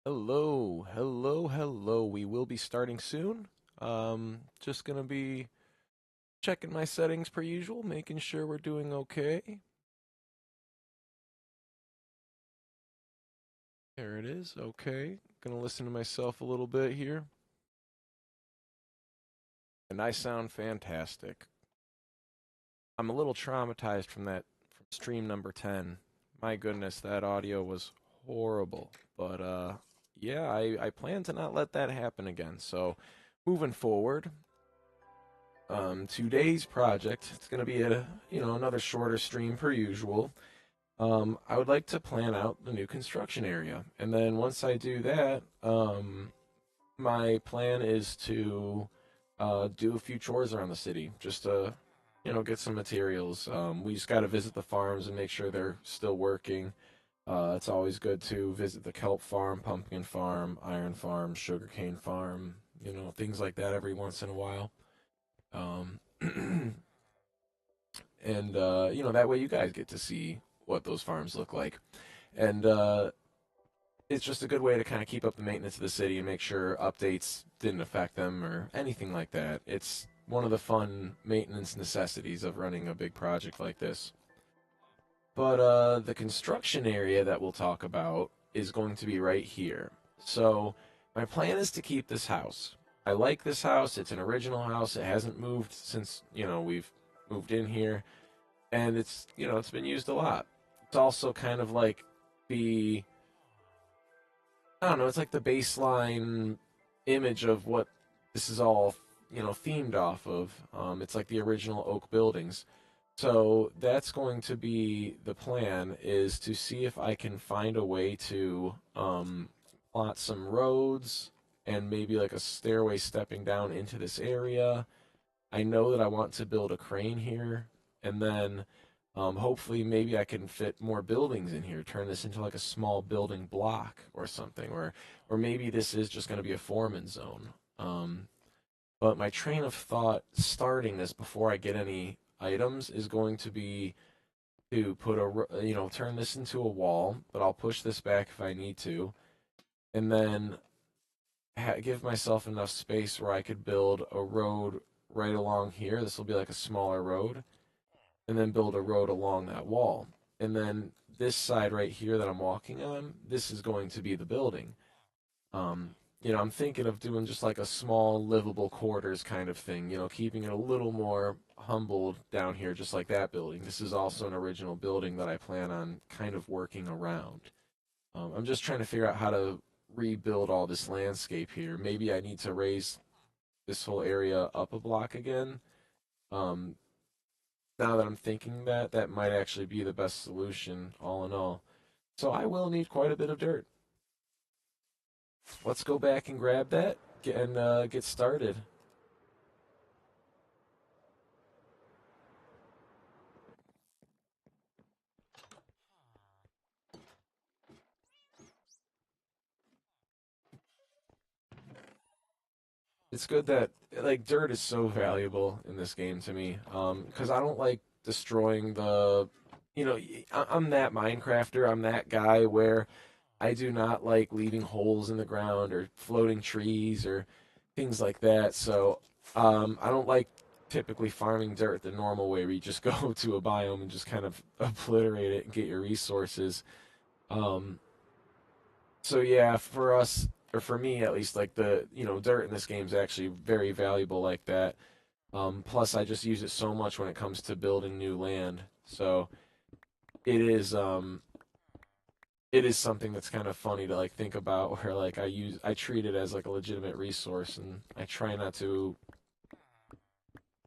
Hello, hello, hello. We will be starting soon. Just gonna be checking my settings per usual, making sure we're doing okay. There it is. Okay. Gonna listen to myself a little bit here. And I sound fantastic. I'm a little traumatized from stream number 10. My goodness, that audio was horrible. But yeah, I plan to not let that happen again. So moving forward, today's project, it's going to be another shorter stream per usual. I would like to plan out the new construction area, and then once I do that, my plan is to do a few chores around the city, just to get some materials. We just got to visit the farms and make sure they're still working. It's always good to visit the kelp farm, pumpkin farm, iron farm, sugarcane farm, things like that every once in a while. Um, and that way you guys get to see what those farms look like, and it's just a good way to kind of keep up the maintenance of the city and make sure updates didn't affect them or anything like that. It's one of the fun maintenance necessities of running a big project like this. But the construction area that we'll talk about is going to be right here. So my plan is to keep this house. I like this house. It's an original house. It hasn't moved since we've moved in here, and it's been used a lot. It's also kind of like the I don't know, it's like the baseline image of what this is all themed off of. It's like the original oak buildings. So that's going to be the plan, is to see if I can find a way to plot some roads and maybe like a stairway stepping down into this area. I know that I want to build a crane here, and then hopefully maybe I can fit more buildings in here, turn this into like a small building block or something, or maybe this is just going to be a foreman zone. But my train of thought starting this before I get any items is going to be to put turn this into a wall, but I'll push this back if I need to, and then give myself enough space where I could build a road right along here. This will be like a smaller road, and then build a road along that wall. And then this side right here that I'm walking on, this is going to be the building. I'm thinking of doing just like a small livable quarters kind of thing, keeping it a little more humbled down here, just like that building. This is also an original building that I plan on kind of working around. I'm just trying to figure out how to rebuild all this landscape here. Maybe I need to raise this whole area up a block again. Um, Now that I'm thinking that, that might actually be the best solution, all in all. So I will need quite a bit of dirt. Let's go back and grab that and get started. It's good that like dirt is so valuable in this game to me, because I don't like destroying the, I'm that Minecrafter. I'm that guy where I do not like leaving holes in the ground or floating trees or things like that. So I don't like typically farming dirt the normal way, where you just go to a biome and just kind of obliterate it and get your resources. Um, so yeah, for us, or for me at least, like the dirt in this game is actually very valuable like that. Plus, I just use it so much when it comes to building new land. So it is um, it is something that's kind of funny to like think about, where like I treat it as like a legitimate resource, and I try not to,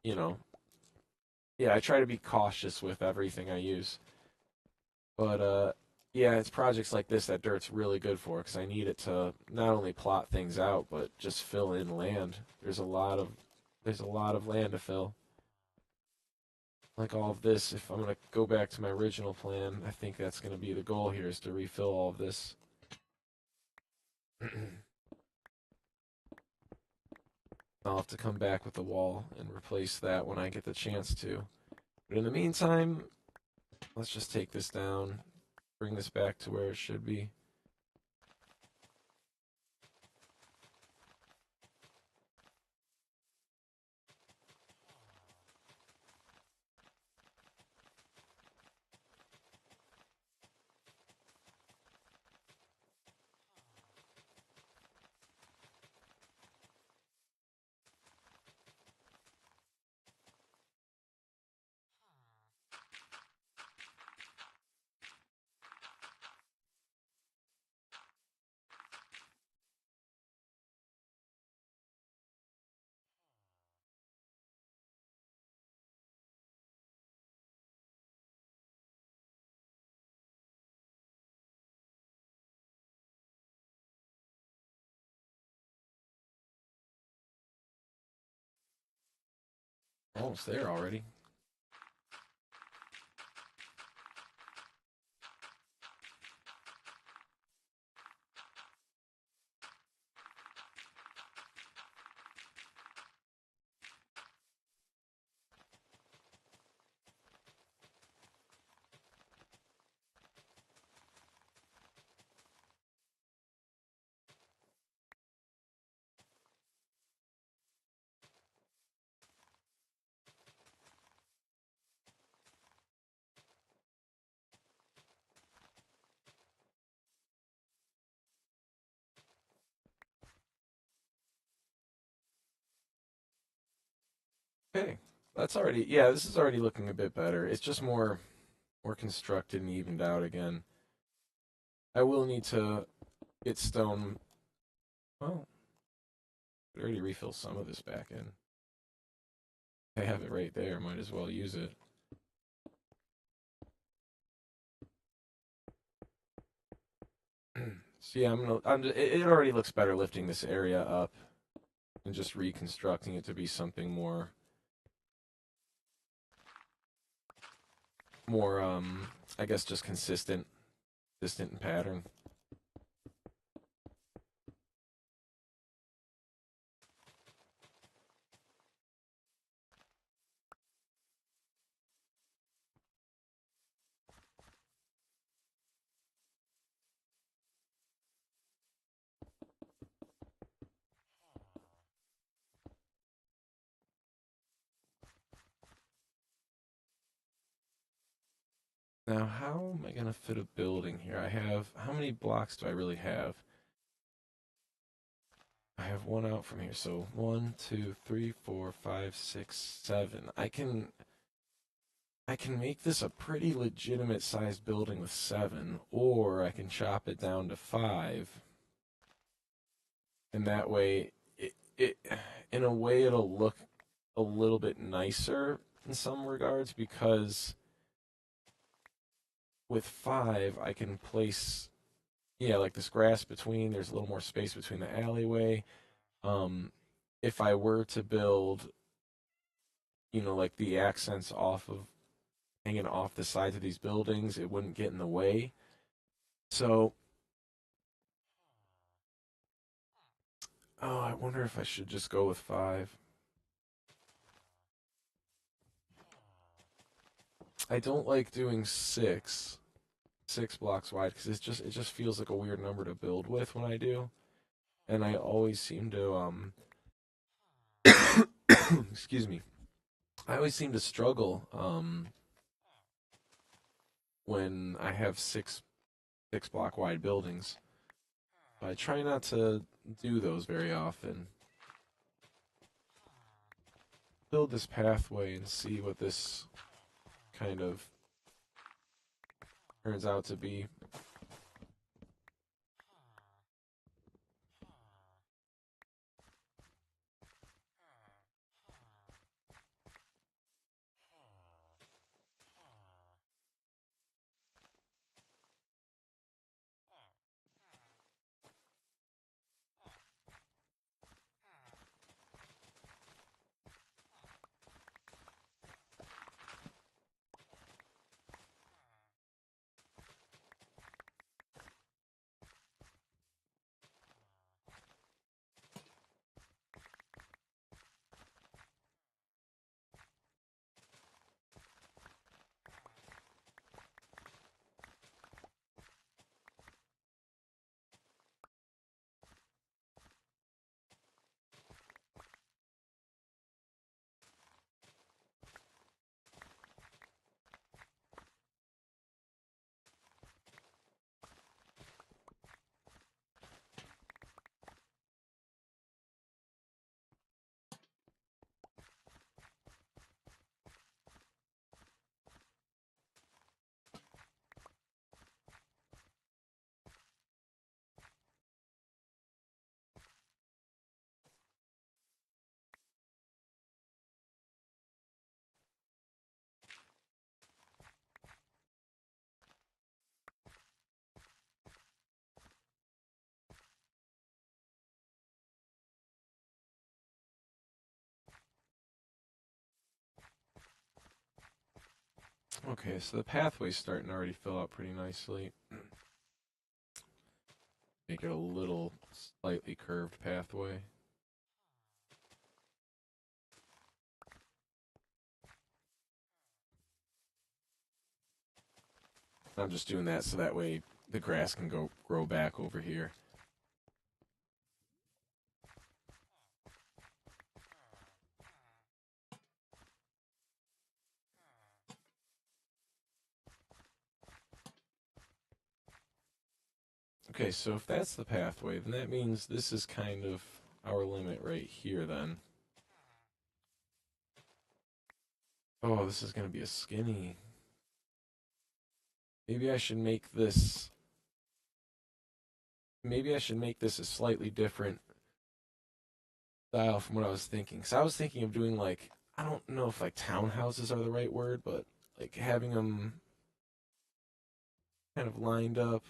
you know, yeah, I try to be cautious with everything I use. But yeah, it's projects like this that dirt's really good for, because I need it to not only plot things out but just fill in land. There's a lot of land to fill. Like all of this, if I'm gonna go back to my original plan, I think that's gonna be the goal here, is to refill all of this. I'll have to come back with the wall and replace that when I get the chance to. But in the meantime, let's just take this down, bring this back to where it should be. Almost there already. Okay. That's already, yeah, this is already looking a bit better. It's just more constructed and evened out again. I will need to get stone. Well, I already refill some of this back in. I have it right there. Might as well use it. So yeah, it already looks better lifting this area up and just reconstructing it to be something more I guess just consistent in pattern. Now, how am I gonna fit a building here? I have how many blocks do I really have? I have one out from here, so 1, 2, 3, 4, 5, 6, 7. I can make this a pretty legitimate sized building with 7, or I can chop it down to 5, and that way it in a way it'll look a little bit nicer in some regards because with 5 I can place, yeah, like this grass between, there's a little more space between the alleyway. Um if I were to build, like the accents off of hanging off the sides of these buildings, it wouldn't get in the way. So, oh, I wonder if I should just go with 5. I don't like doing 6 blocks wide because it just feels like a weird number to build with when I do, and I always seem to excuse me. I always seem to struggle when I have six block wide buildings. I try not to do those very often. Build this pathway and see what this kind of turns out to be. Okay, so the pathway's starting to already fill out pretty nicely. Make it a little slightly curved pathway. I'm just doing that so that way the grass can go grow back over here. Okay, so if that's the pathway, then that means this is kind of our limit right here then. Oh, this is going to be a skinny. Maybe I should make this... Maybe I should make this a slightly different style from what I was thinking. Because I was thinking of doing like, I don't know if like townhouses are the right word, but like having them kind of lined up.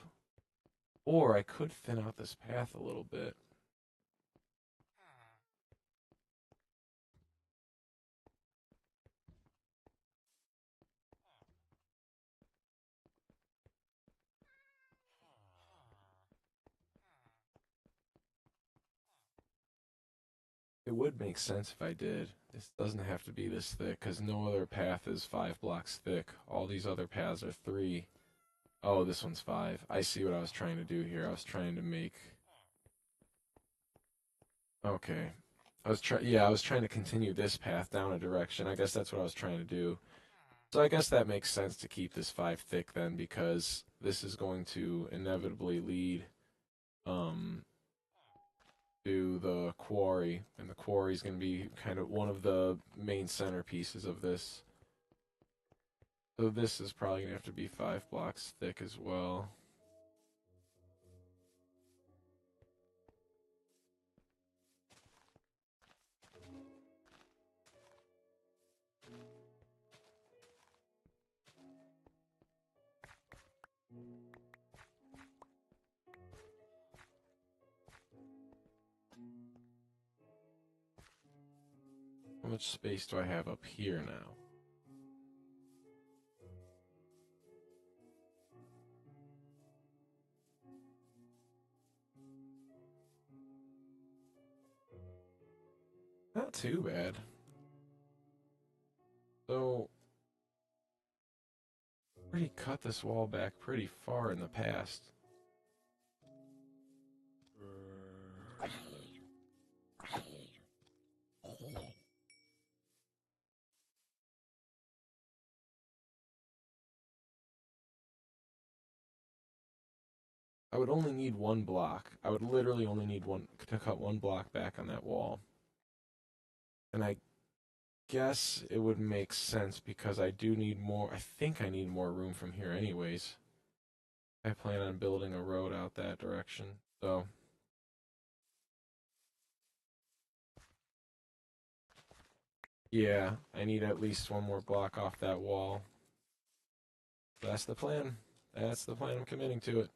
Or I could thin out this path a little bit. It would make sense if I did. This doesn't have to be this thick, because no other path is 5 blocks thick. All these other paths are 3. Oh, this one's 5. I see what I was trying to do here. I was trying to make... Okay. I was trying to continue this path down a direction. I guess that's what I was trying to do. So I guess that makes sense to keep this 5 thick then, because this is going to inevitably lead um, to the quarry, and the quarry is going to be kind of one of the main centerpieces of this. So this is probably going to have to be 5 blocks thick as well. How much space do I have up here now? Not too bad. So, already cut this wall back pretty far in the past. I would only need 1 block. I would literally only need one to cut 1 block back on that wall. And I guess it would make sense because I do need more. I think I need more room from here anyways. I plan on building a road out that direction. So, yeah, I need at least 1 more block off that wall. That's the plan. That's the plan. I'm committing to it.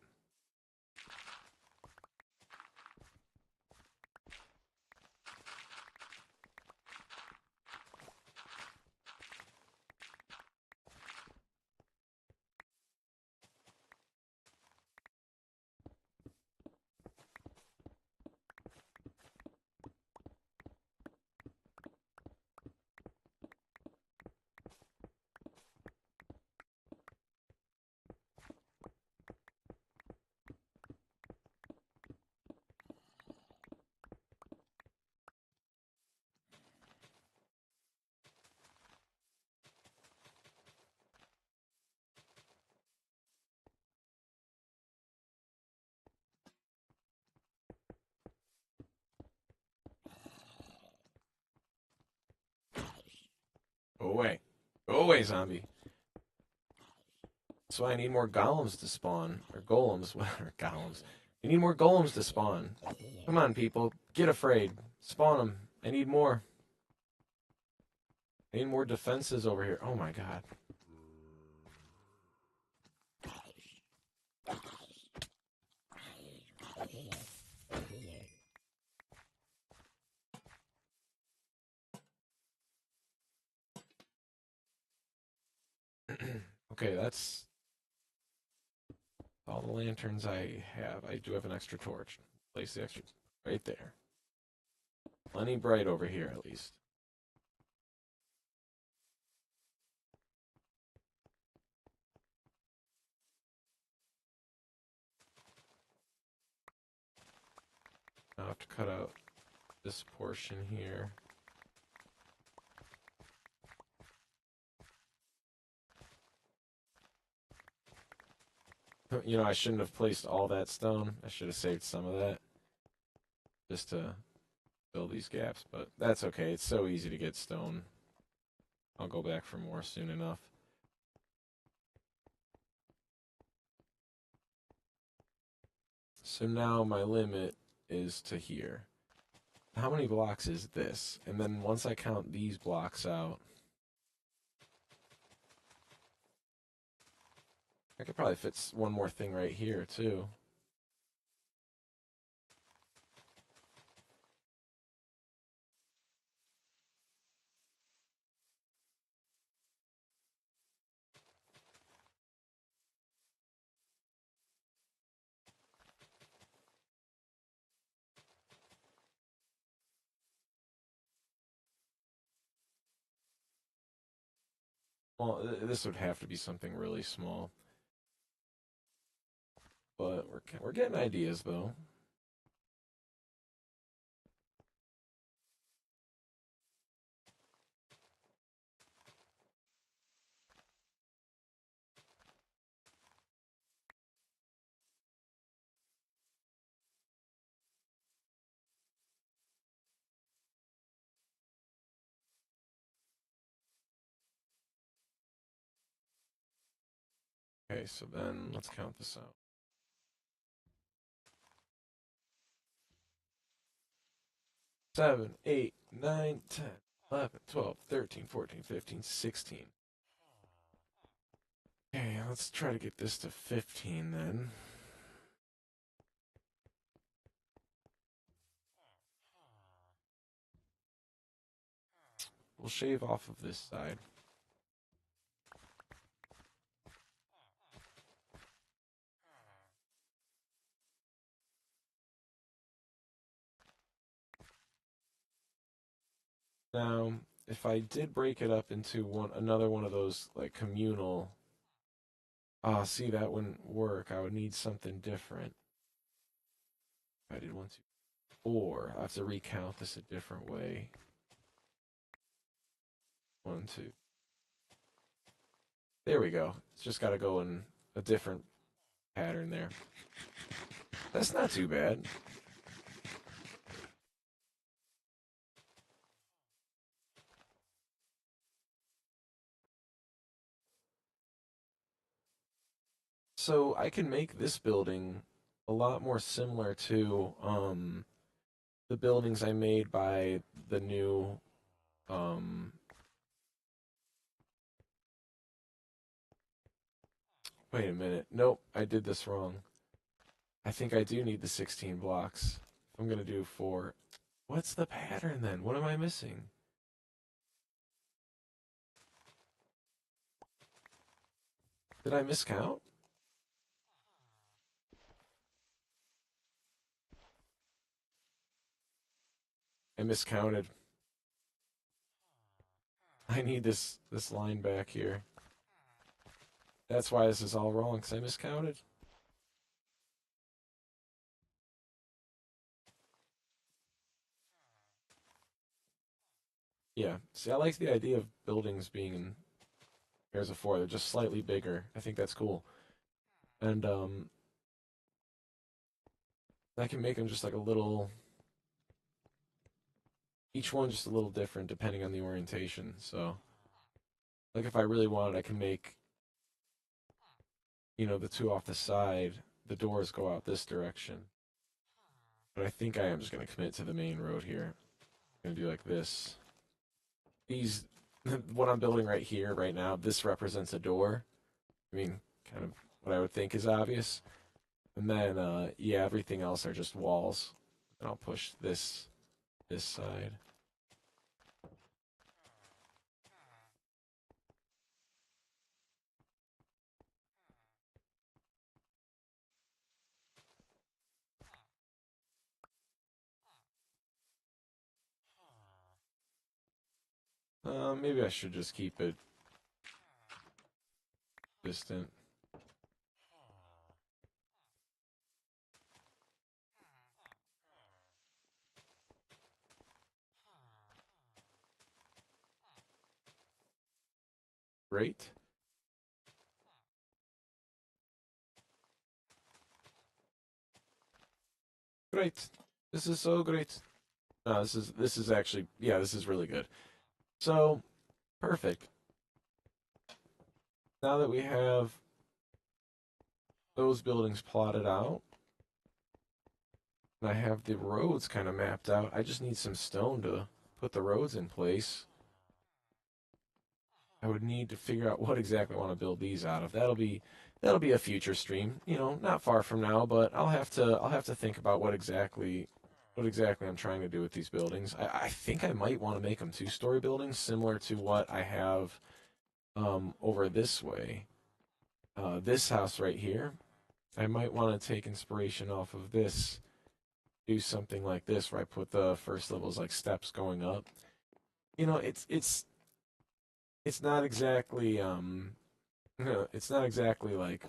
Go away. Go away, zombie. That's why I need more golems to spawn. Or golems. Or golems. You need more golems to spawn. Come on, people. Get afraid. Spawn them. I need more. I need more defenses over here. Oh my god. Okay, that's all the lanterns I have. I do have an extra torch. Place the extra right there. Plenty bright over here, at least. I'll have to cut out this portion here. You know, I shouldn't have placed all that stone. I should have saved some of that just to fill these gaps, but that's okay. It's so easy to get stone. I'll go back for more soon enough. So now my limit is to here. How many blocks is this? And then once I count these blocks out, I could probably fit one more thing right here too. Well, this would have to be something really small, but we're getting ideas though. Okay, so then let's count this out. 7, 8, 9, 10, 11, 12, 13, 14, 15, 16. Okay, let's try to get this to 15 then. We'll shave off of this side. Now, if I did break it up into another one of those like communal, see that wouldn't work. I would need something different. I did 1, 2, 4. I have to recount this a different way. 1, 2. There we go. It's just got to go in a different pattern there. That's not too bad. So I can make this building a lot more similar to the buildings I made by the new um wait a minute. Nope, I did this wrong. I think I do need the 16 blocks. I'm going to do 4. What's the pattern then? What am I missing? Did I miscount? I miscounted. I need this line back here. That's why this is all wrong, because I miscounted. Yeah. See, I like the idea of buildings being in pairs of 4. They're just slightly bigger. I think that's cool. And I can make them just like a little, each one just a little different depending on the orientation. So, like if I really wanted, I can make, the two off the side, the doors go out this direction. But I think I am just going to commit to the main road here. I'm going to do like this. These, what I'm building right here, right now, this represents a door. I mean, kind of what I would think is obvious. And then, yeah, everything else are just walls. And I'll push this side. Maybe I should just keep it distant. Great. Great. This is so great. No, this is actually, yeah, this is really good. So, perfect. Now that we have those buildings plotted out, and I have the roads kind of mapped out, I just need some stone to put the roads in place. I would need to figure out what exactly I want to build these out of. That'll be a future stream, not far from now, but I'll have to think about what exactly I'm trying to do with these buildings. I think I might want to make them two-story buildings, similar to what I have over this way. This house right here, I might want to take inspiration off of this, do something like this where I put the first levels like steps going up. It's not exactly it's not exactly like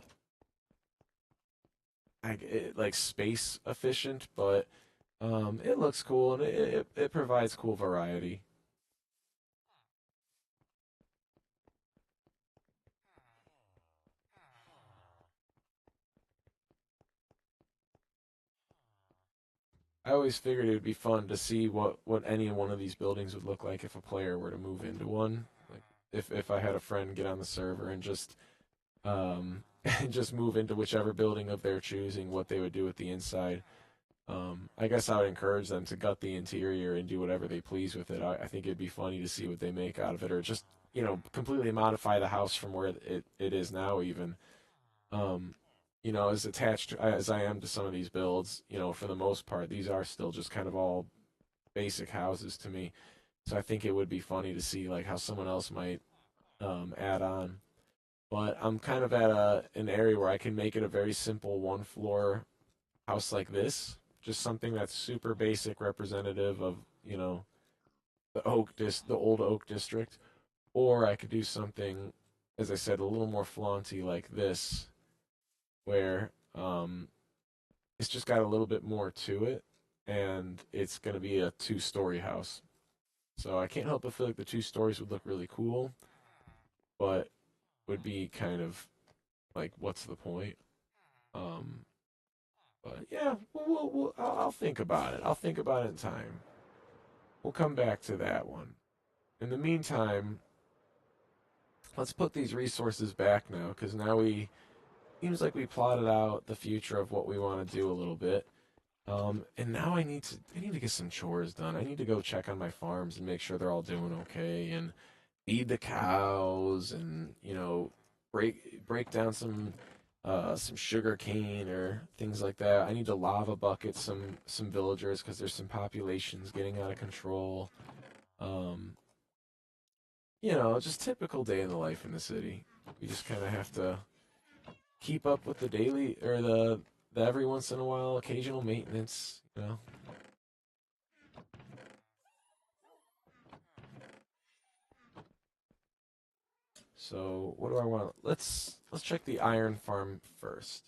space efficient, but it looks cool and it provides cool variety. I always figured it would be fun to see what any one of these buildings would look like if a player were to move into one. Like if I had a friend get on the server and just and just move into whichever building of their choosing, what they would do with the inside. I guess I would encourage them to gut the interior and do whatever they please with it. I think it'd be funny to see what they make out of it, or just completely modify the house from where it is now. Even um, as attached as I am to some of these builds, for the most part, these are still just kind of all basic houses to me. So I think it would be funny to see like how someone else might add on. But I'm kind of at an area where I can make it a very simple one floor house like this, just something that's super basic, representative of the old Oak District, or I could do something, as I said, a little more flaunty like this, where it's just got a little bit more to it, and it's going to be a two-story house. So I can't help but feel like the two stories would look really cool, but would be kind of like, what's the point? Um, but yeah, I'll think about it. I'll think about it in time. We'll come back to that one. In the meantime, let's put these resources back now, because now we seems like we plotted out the future of what we want to do a little bit. And now I need to get some chores done. I need to go check on my farms and make sure they're all doing okay, and feed the cows, and break down some sugar cane or things like that. I need to lava bucket some villagers because there's some populations getting out of control. Um, just typical day in the life in the city. We just kind of have to keep up with the daily or the every once in a while occasional maintenance. So what do I want? Let's check the iron farm first.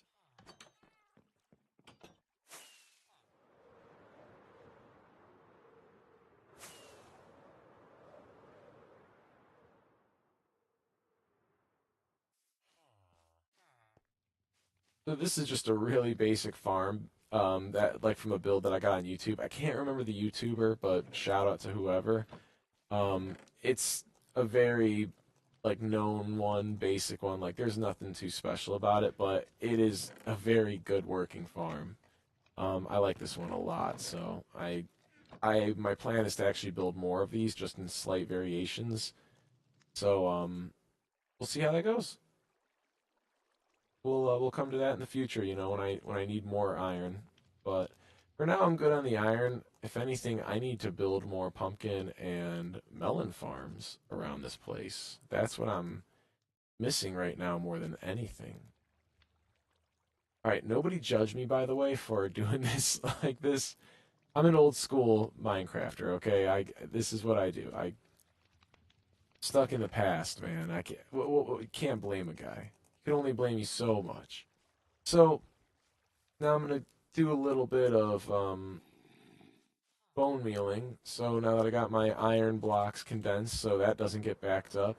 So this is just a really basic farm. That like from a build that I got on YouTube. I can't remember the YouTuber, but shout out to whoever. It's a very like known one, basic one. Like there's nothing too special about it, but it is a very good working farm. I like this one a lot, so my plan is to actually build more of these, just in slight variations. So we'll see how that goes. We'll come to that in the future, when I need more iron. But for now, I'm good on the iron. If anything, I need to build more pumpkin and melon farms around this place. That's what I'm missing right now more than anything. All right, nobody judge me, by the way, for doing this like this. I'm an old school Minecrafter, okay? This is what I do. Stuck in the past, man. I can't. Can't blame a guy. You can only blame you so much. So now I'm gonna do a little bit of bone mealing. So now that I got my iron blocks condensed, so that doesn't get backed up.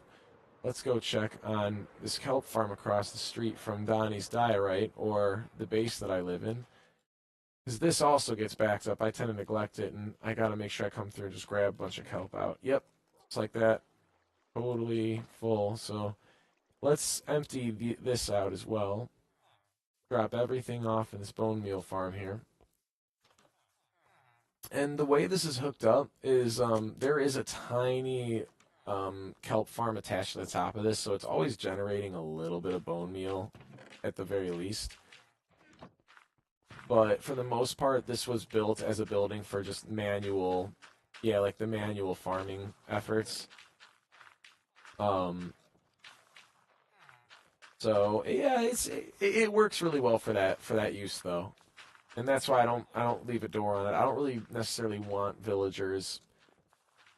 Let's go check on this kelp farm across the street from Donnie's Diorite, or the base that I live in. Because this also gets backed up. I tend to neglect it, and I gotta make sure I come through and just grab a bunch of kelp out. Yep, just like that. Totally full. So let's empty this out as well. Drop everything off in this bone meal farm here. And the way this is hooked up is there is a tiny kelp farm attached to the top of this, so it's always generating a little bit of bone meal at the very least. But for the most part, this was built as a building for just manual, yeah, like the manual farming efforts. Um, so yeah, it works really well for that use though, and that's why I don't leave a door on it. I don't really necessarily want villagers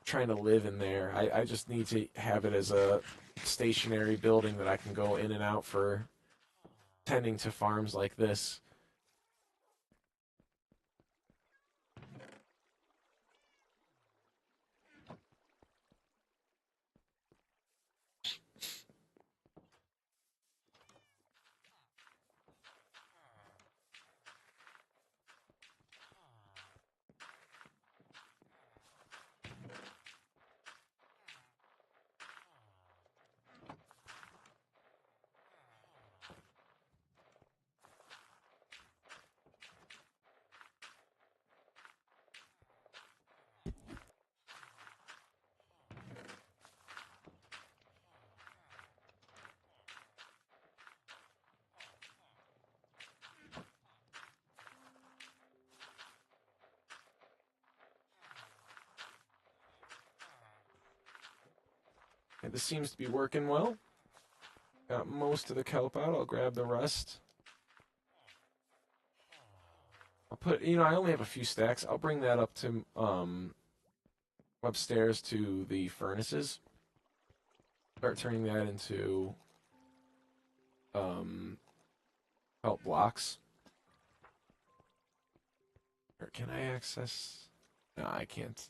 trying to live in there. I just need to have it as a stationary building that I can go in and out for tending to farms like this. And this seems to be working well. Got most of the kelp out. I'll grab the rest. I'll put, I only have a few stacks. I'll bring that up to upstairs to the furnaces. Start turning that into um kelp blocks. Or can I access? No, I can't.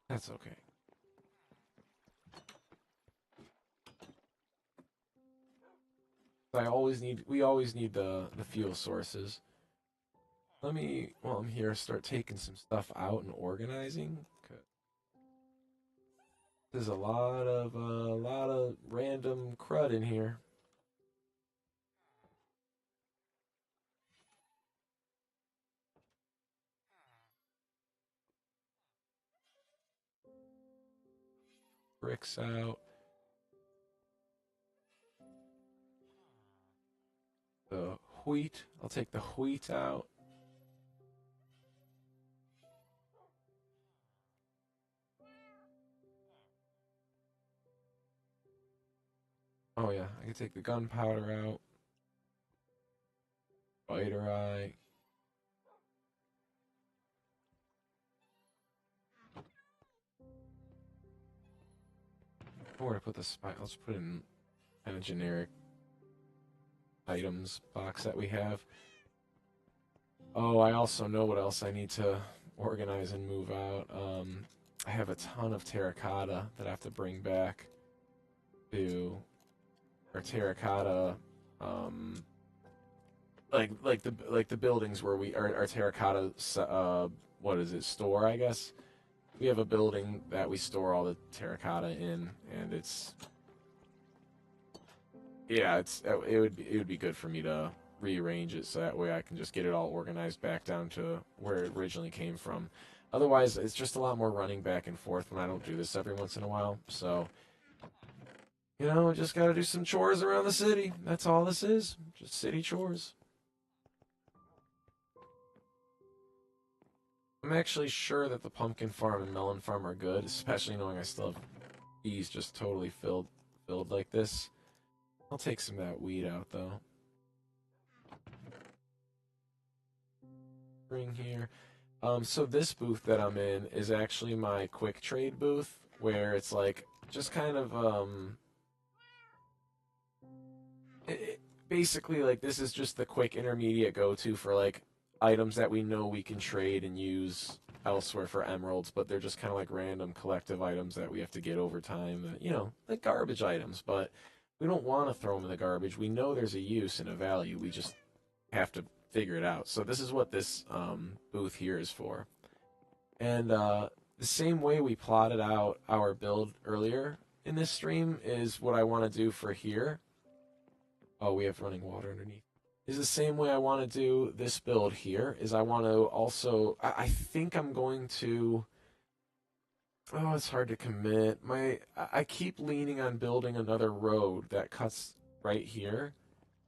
That's okay. We always need the fuel sources. Let me, while I'm here, start taking some stuff out and organizing. 'Cause there's a lot of random crud in here. Bricks out. The wheat. I'll take the wheat out. Oh yeah, I can take the gunpowder out. Spider eye. Where to put the spider? Let's put in kind of generic items box that we have. Oh, I also know what else I need to organize and move out. I have a ton of terracotta that I have to bring back to our terracotta, um, like the buildings where our terracotta, what is it, store, I guess. We have a building that we store all the terracotta in, and it's yeah, it would be good for me to rearrange it so that way I can just get it all organized back down to where it originally came from. Otherwise, it's just a lot more running back and forth when I don't do this every once in a while. So, just got to do some chores around the city. That's all this is. Just city chores. I'm actually sure that the pumpkin farm and melon farm are good, especially knowing I still have bees just totally filled like this. I'll take some of that weed out though. Bring here. So this booth that I'm in is actually my quick trade booth, where it's like just kind of basically like this is just the quick intermediate go-to for like items that we know we can trade and use elsewhere for emeralds, but they're just kind of like random collective items that we have to get over time. Like garbage items, but we don't want to throw them in the garbage. We know there's a use and a value. We just have to figure it out. So this is what this booth here is for. And the same way we plotted out our build earlier in this stream is what I want to do for here. Oh, we have running water underneath. Is the same way I want to do this build here. Is I want to also. I think I'm going to. Oh, it's hard to commit. I keep leaning on building another road that cuts right here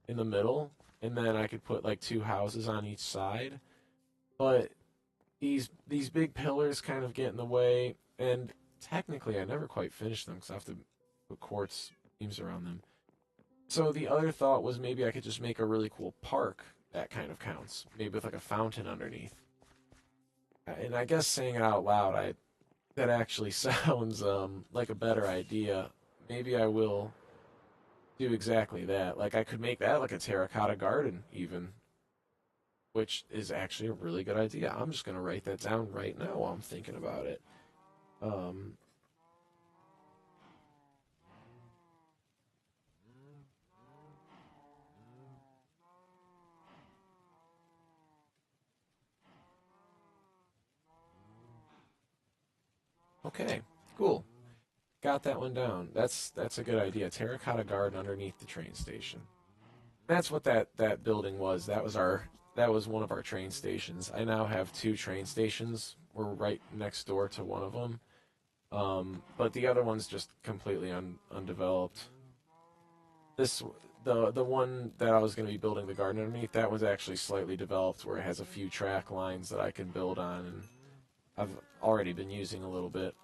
in the middle, and then I could put like two houses on each side. But these big pillars kind of get in the way, and technically I never quite finished them because I have to put quartz beams around them. So the other thought was maybe I could just make a really cool park that kind of counts, maybe with like a fountain underneath. And I guess saying it out loud, I that actually sounds like a better idea. Maybe I will do exactly that. Like I could make that like a terracotta garden even, which is actually a really good idea. I'm just gonna write that down right now while I'm thinking about it. Um, okay, cool. Got that one down. That's a good idea. Terracotta garden underneath the train station. That's what that building was. That was one of our train stations. I now have two train stations. We're right next door to one of them. But the other one's just completely undeveloped. This the one that I was going to be building the garden underneath, that was actually slightly developed where it has a few track lines that I can build on, and I've already been using a little bit.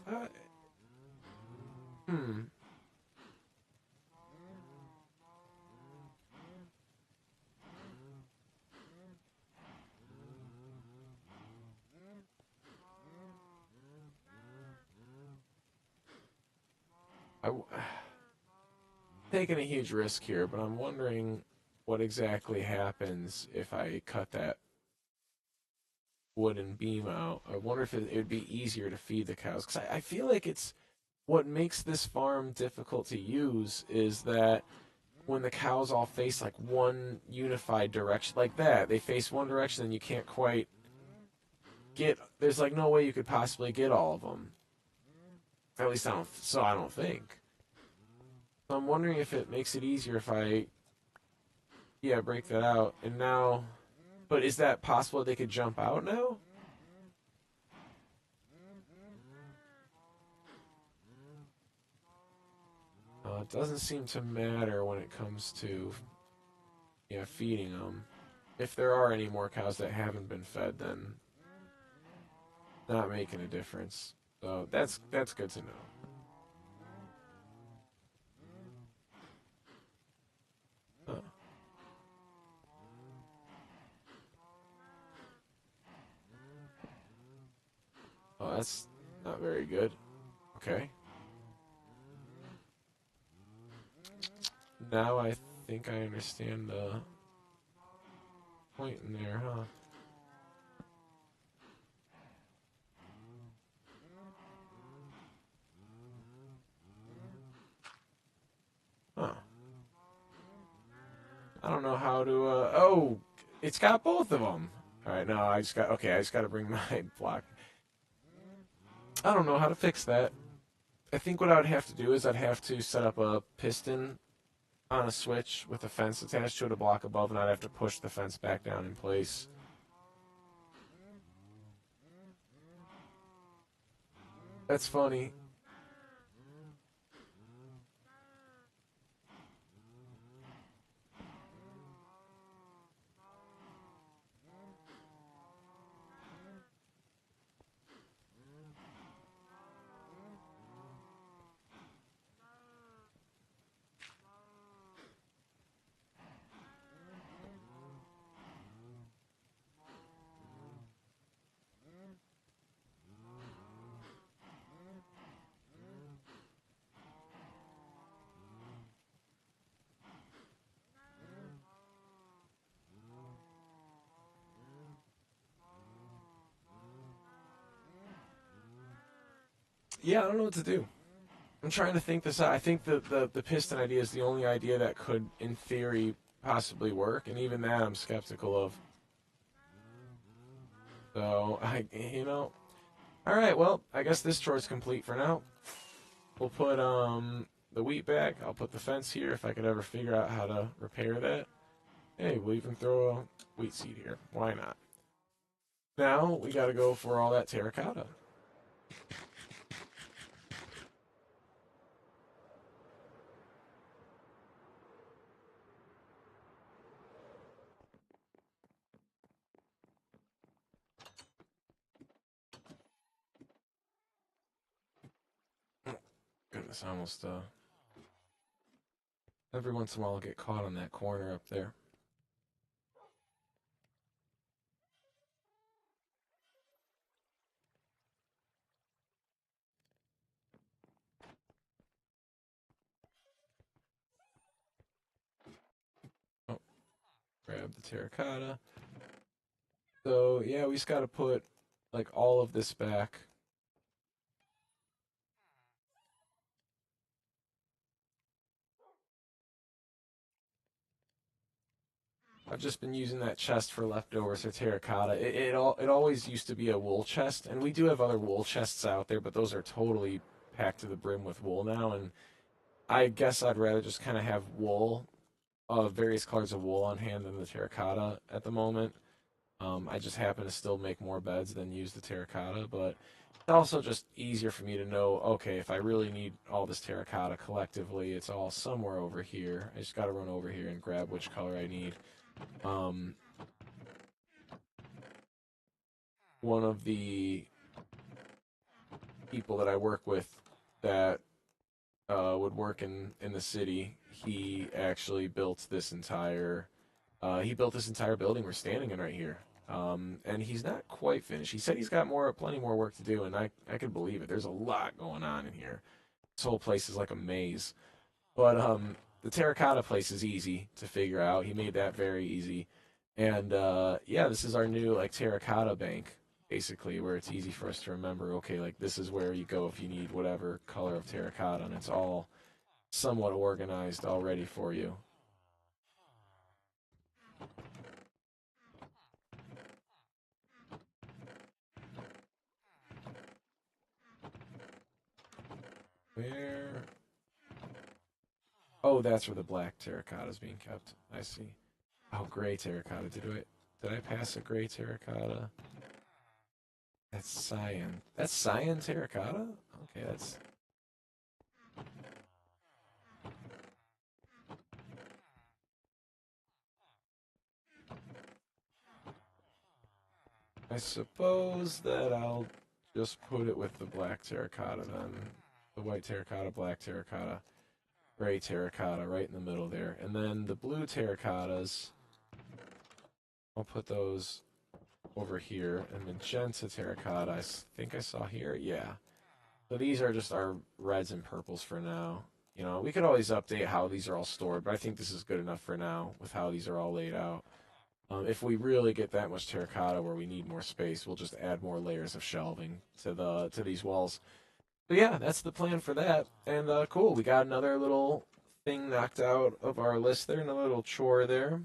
Uh, hmm. I, taking a huge risk here, but I'm wondering what exactly happens if I cut that wooden beam out. I wonder if it would be easier to feed the cows because I feel like it's what makes this farm difficult to use is that when the cows all face like one unified direction like that, they face one direction and you can't quite get. There's like no way you could possibly get all of them. At least I don't. So I don't think. So I'm wondering if it makes it easier if I yeah break that out and now. But is that possible they could jump out now? It doesn't seem to matter when it comes to yeah feeding them. If there are any more cows that haven't been fed, then not making a difference. So that's good to know. Huh. Oh, that's not very good. Okay. Now I think I understand the point in there, huh? Huh. I don't know how to. Oh, it's got both of them. All right, no, I just got. Okay, I just got to bring my block. I don't know how to fix that. I think what I would have to do is I'd have to set up a piston on a switch with a fence attached to it, a block above, and I'd have to push the fence back down in place. That's funny. Yeah, I don't know what to do. I'm trying to think this out. I think the piston idea is the only idea that could, in theory, possibly work, and even that I'm skeptical of. So all right. Well, I guess this chore is complete for now. We'll put the wheat back. I'll put the fence here if I could ever figure out how to repair that. Hey, we'll even throw a wheat seed here. Why not? Now we got to go for all that terracotta. Goodness, I almost every once in a while I'll get caught on that corner up there. Oh, grab the terracotta. So yeah, we just got to put like all of this back. I've just been using that chest for leftovers or terracotta. It always used to be a wool chest, and we do have other wool chests out there, but those are totally packed to the brim with wool now. And I guess I'd rather just kind of have wool, various colors of wool on hand than the terracotta at the moment. I just happen to still make more beds than use the terracotta, but it's also just easier for me to know, okay, if I really need all this terracotta collectively, it's all somewhere over here. I just got to run over here and grab which color I need. Um, One of the people that I work with that would work in the city, he actually built this entire building we're standing in right here. And he's not quite finished. He said he's got plenty more work to do, and I could believe it. There's a lot going on in here. This whole place is like a maze. But the terracotta place is easy to figure out. He made that very easy. And yeah, this is our new like terracotta bank, basically, where it's easy for us to remember, okay, like this is where you go if you need whatever color of terracotta, and it's all somewhat organized already for you. Where? Oh, that's where the black terracotta is being kept. I see. Oh, gray terracotta. Did I pass a gray terracotta? That's cyan. That's cyan terracotta? Okay, that's I suppose that I'll just put it with the black terracotta then. The white terracotta, black terracotta, gray terracotta right in the middle there. And then the blue terracottas, I'll put those over here. And magenta terracotta, think I saw here. Yeah. So these are just our reds and purples for now. We could always update how these are all stored, but I think this is good enough for now with how these are all laid out. If we really get that much terracotta where we need more space, we'll just add more layers of shelving to these walls. But yeah, that's the plan for that. And cool, we got another little thing knocked out of our list there, another little chore there.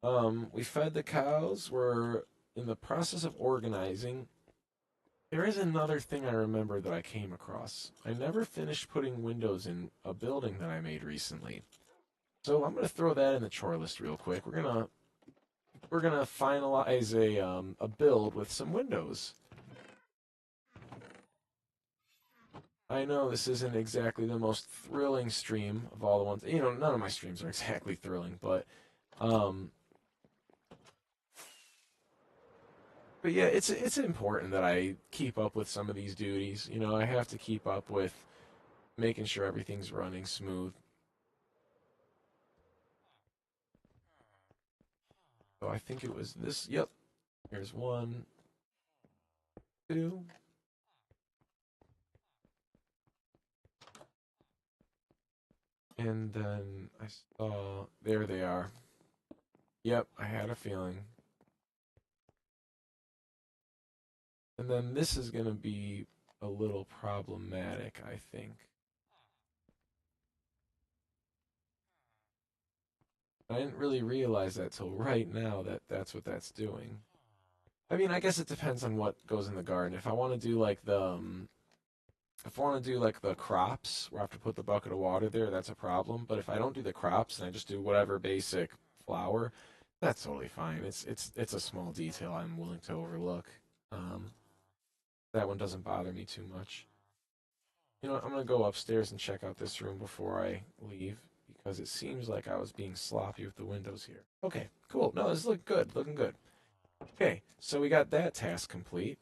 We fed the cows. We're in the process of organizing. There is another thing I remember that I came across. I never finished putting windows in a building that I made recently. So I'm gonna throw that in the chore list real quick. We're gonna finalize a build with some windows. I know this isn't exactly the most thrilling stream of all the ones. You know, none of my streams are exactly thrilling, um, but yeah, it's important that I keep up with some of these duties. You know, I have to keep up with making sure everything's running smooth. So I think it was this. Yep, here's one, two, and then I saw there they are. Yep, I had a feeling. And then this is gonna be a little problematic, I think. I didn't really realize that till right now that that's what that's doing. I mean, I guess it depends on what goes in the garden. If I want to do like if I want to do like the crops where I have to put the bucket of water there, that's a problem. But if I don't do the crops and I just do whatever basic flower, that's totally fine. It's a small detail I'm willing to overlook. Um, that one doesn't bother me too much. You know what, I'm gonna go upstairs and check out this room before I leave because it seems like I was being sloppy with the windows here. Okay, cool. No, this is looking good. Looking good. Okay, so we got that task complete.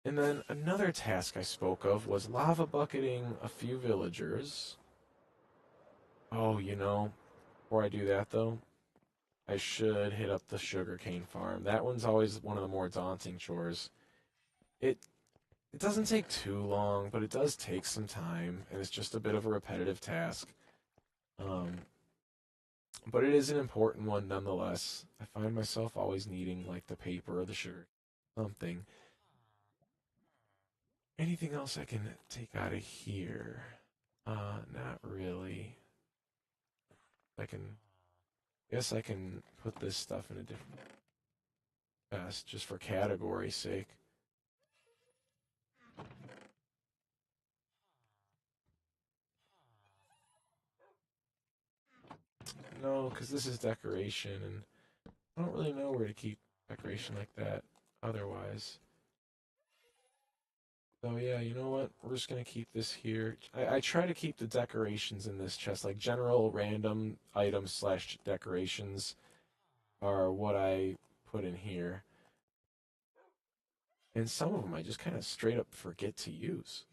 And then another task I spoke of was lava bucketing a few villagers. Oh, you know, before I do that though, I should hit up the sugarcane farm. That one's always one of the more daunting chores. It it doesn't take too long, but it does take some time, and it's just a bit of a repetitive task. Um, but it is an important one nonetheless. I find myself always needing like the paper or the sugar, something. Anything else I can take out of here? Not really. I can, guess I can put this stuff in a different chest just for category's sake. No, because this is decoration, and I don't really know where to keep decoration like that otherwise. So yeah, you know what? We're just gonna keep this here. I try to keep the decorations in this chest, like general random items slash decorations are what I put in here. And some of them I just kind of straight up forget to use.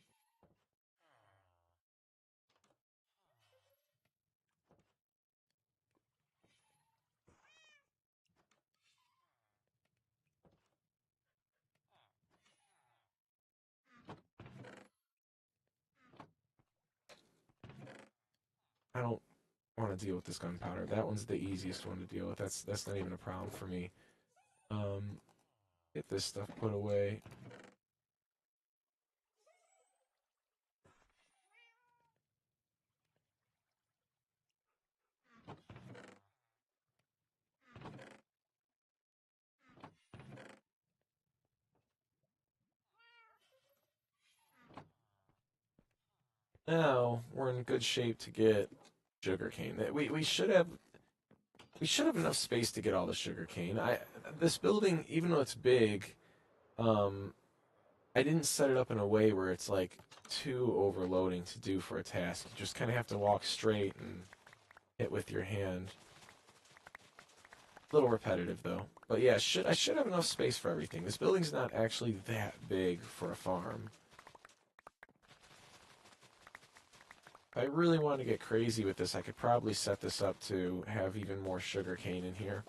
I don't want to deal with this gunpowder. That one's the easiest one to deal with. That's not even a problem for me. Um, get this stuff put away. Now we're in good shape to get sugarcane. We should have enough space to get all the sugarcane. I This building, even though it's big, um, I didn't set it up in a way where it's like too overloading to do for a task. You just kind of have to walk straight and hit with your hand. A little repetitive though. But yeah, I should have enough space for everything. This building's not actually that big for a farm. If I really want to get crazy with this, I could probably set this up to have even more sugarcane in here.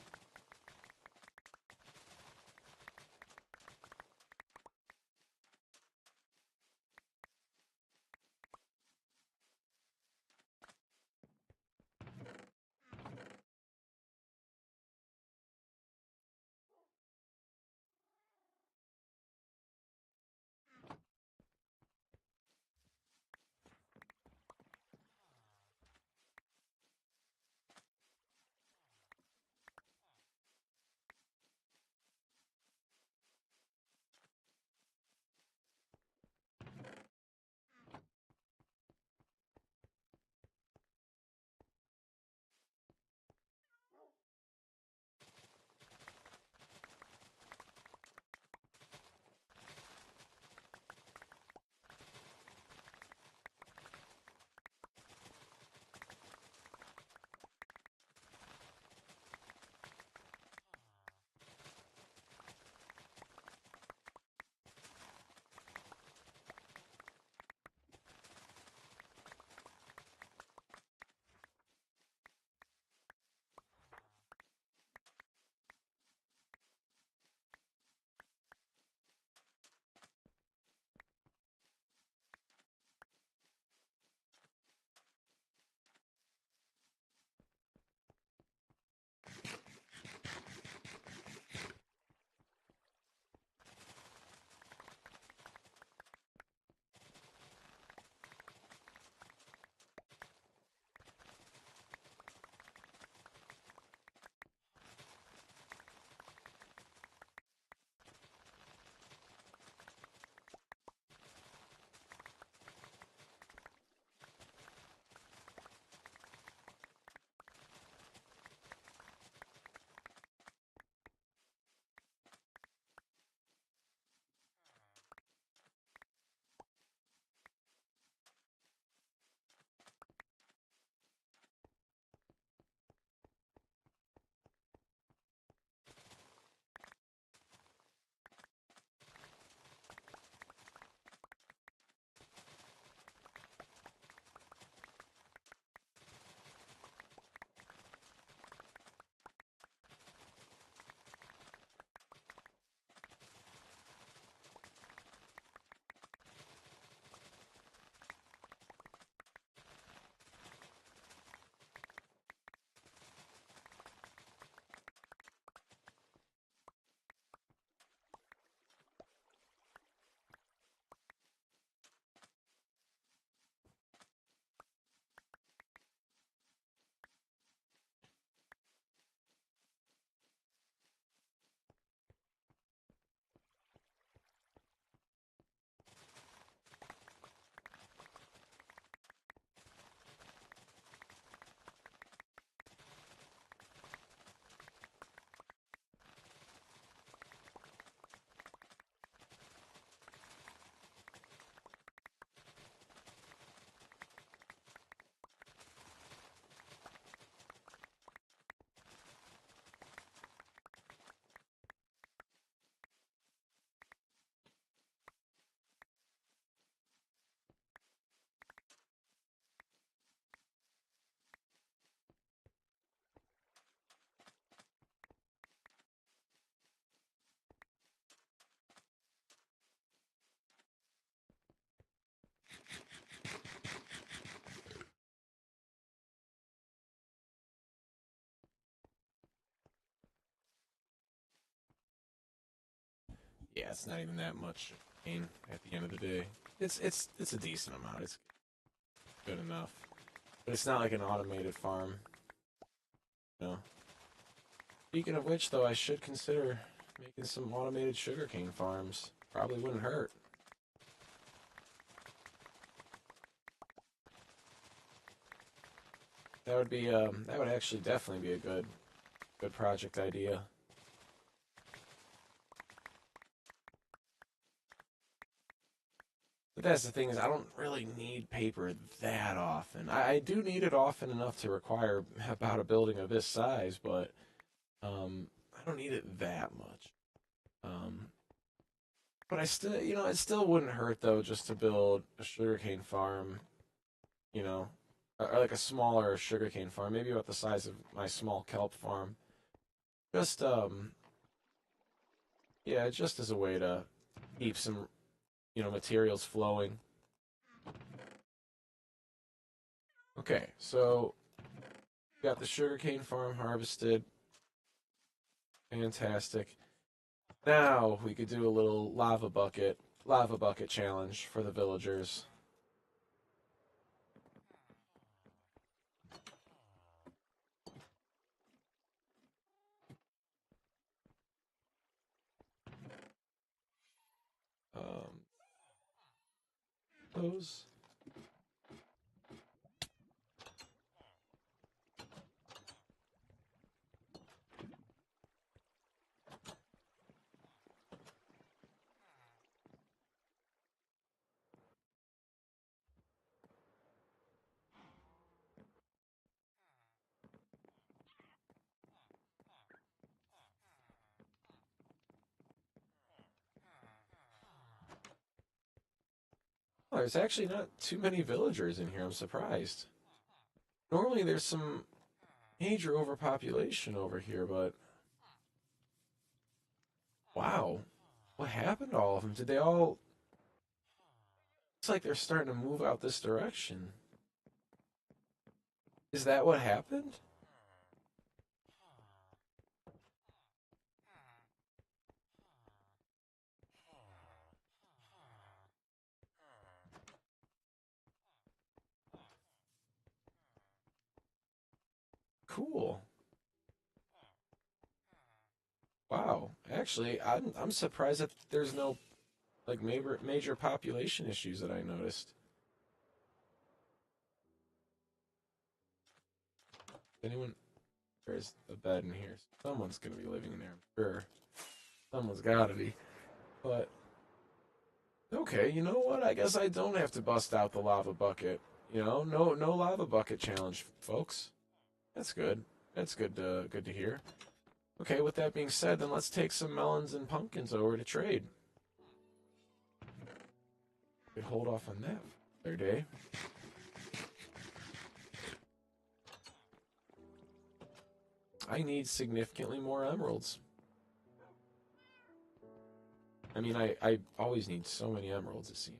Yeah, it's not even that much gain at the end of the day. It's a decent amount. It's good enough, but it's not like an automated farm. You know. Speaking of which, though, I should consider making some automated sugarcane farms. Probably wouldn't hurt. That would actually definitely be a good project idea. But that's the thing is I don't really need paper that often. I do need it often enough to require about a building of this size, but I don't need it that much. Um, but I still, it still wouldn't hurt though just to build a sugarcane farm, you know, or like a smaller sugarcane farm, maybe about the size of my small kelp farm. Just yeah, just as a way to keep some, materials flowing. Okay, so we got the sugarcane farm harvested. Fantastic. Now we could do a little lava bucket challenge for the villagers. Um, those. Oh, there's actually not too many villagers in here. I'm surprised. Normally there's some major overpopulation over here, but wow. What happened to all of them? Did they all. Looks like they're starting to move out this direction. Is that what happened? Cool. Wow. Actually, I'm surprised that there's no like major population issues that I noticed. Anyone? There's a bed in here. Someone's gonna be living in there. I'm sure. Someone's gotta be. But okay, you know what? I guess I don't have to bust out the lava bucket. No lava bucket challenge, folks. That's good. That's good to hear. Okay, with that being said, then let's take some melons and pumpkins over to trade. We hold off on that for another day. I need significantly more emeralds. I mean, I always need so many emeralds, it seems.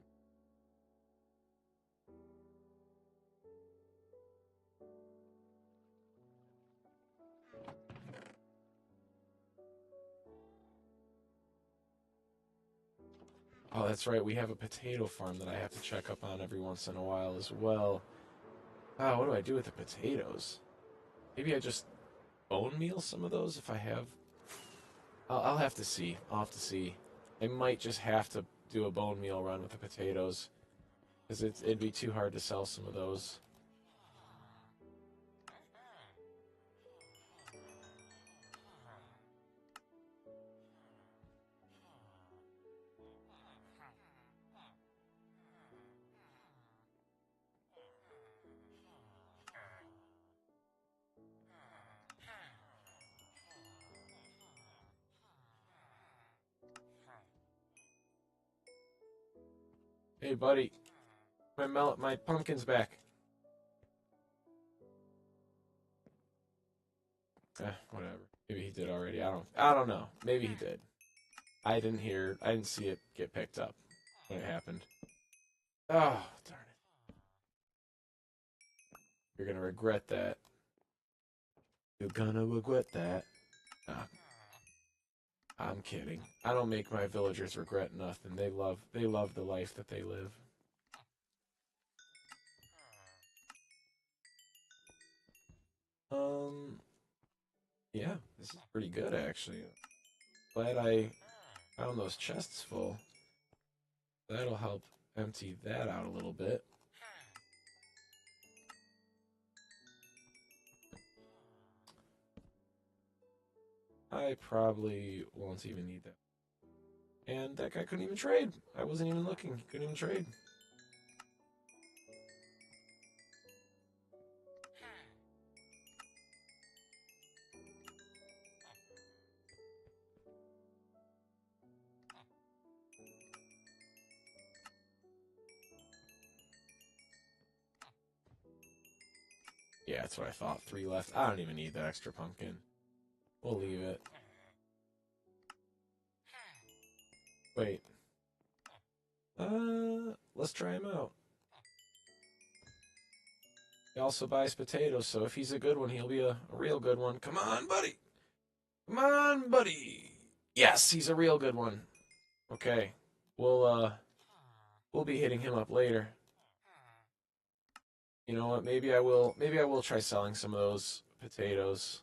Oh, that's right. We have a potato farm that I have to check up on every once in a while as well. Ah, what do I do with the potatoes? Maybe I just bone meal some of those if I have. I'll have to see. I'll have to see. I might just have to do a bone meal run with the potatoes because it'd be too hard to sell some of those. Hey, buddy, my pumpkin's back. Whatever. Maybe he did already. I don't know. Maybe he did. I didn't see it get picked up when it happened. Oh, darn it. You're gonna regret that. You're gonna regret that. Ah, I'm kidding. I don't make my villagers regret nothing. They love the life that they live. Um, yeah, this is pretty good actually. Glad I found those chests full. That'll help empty that out a little bit. I probably won't even need that. And that guy couldn't even trade. I wasn't even looking. He couldn't even trade. Yeah, that's what I thought. Three left. I don't even need that extra pumpkin. We'll leave it. Wait. Let's try him out. He also buys potatoes, so if he's a good one, he'll be a real good one. Come on, buddy. Come on, buddy. Yes, he's a real good one. Okay. We'll be hitting him up later. You know what? Maybe I will try selling some of those potatoes.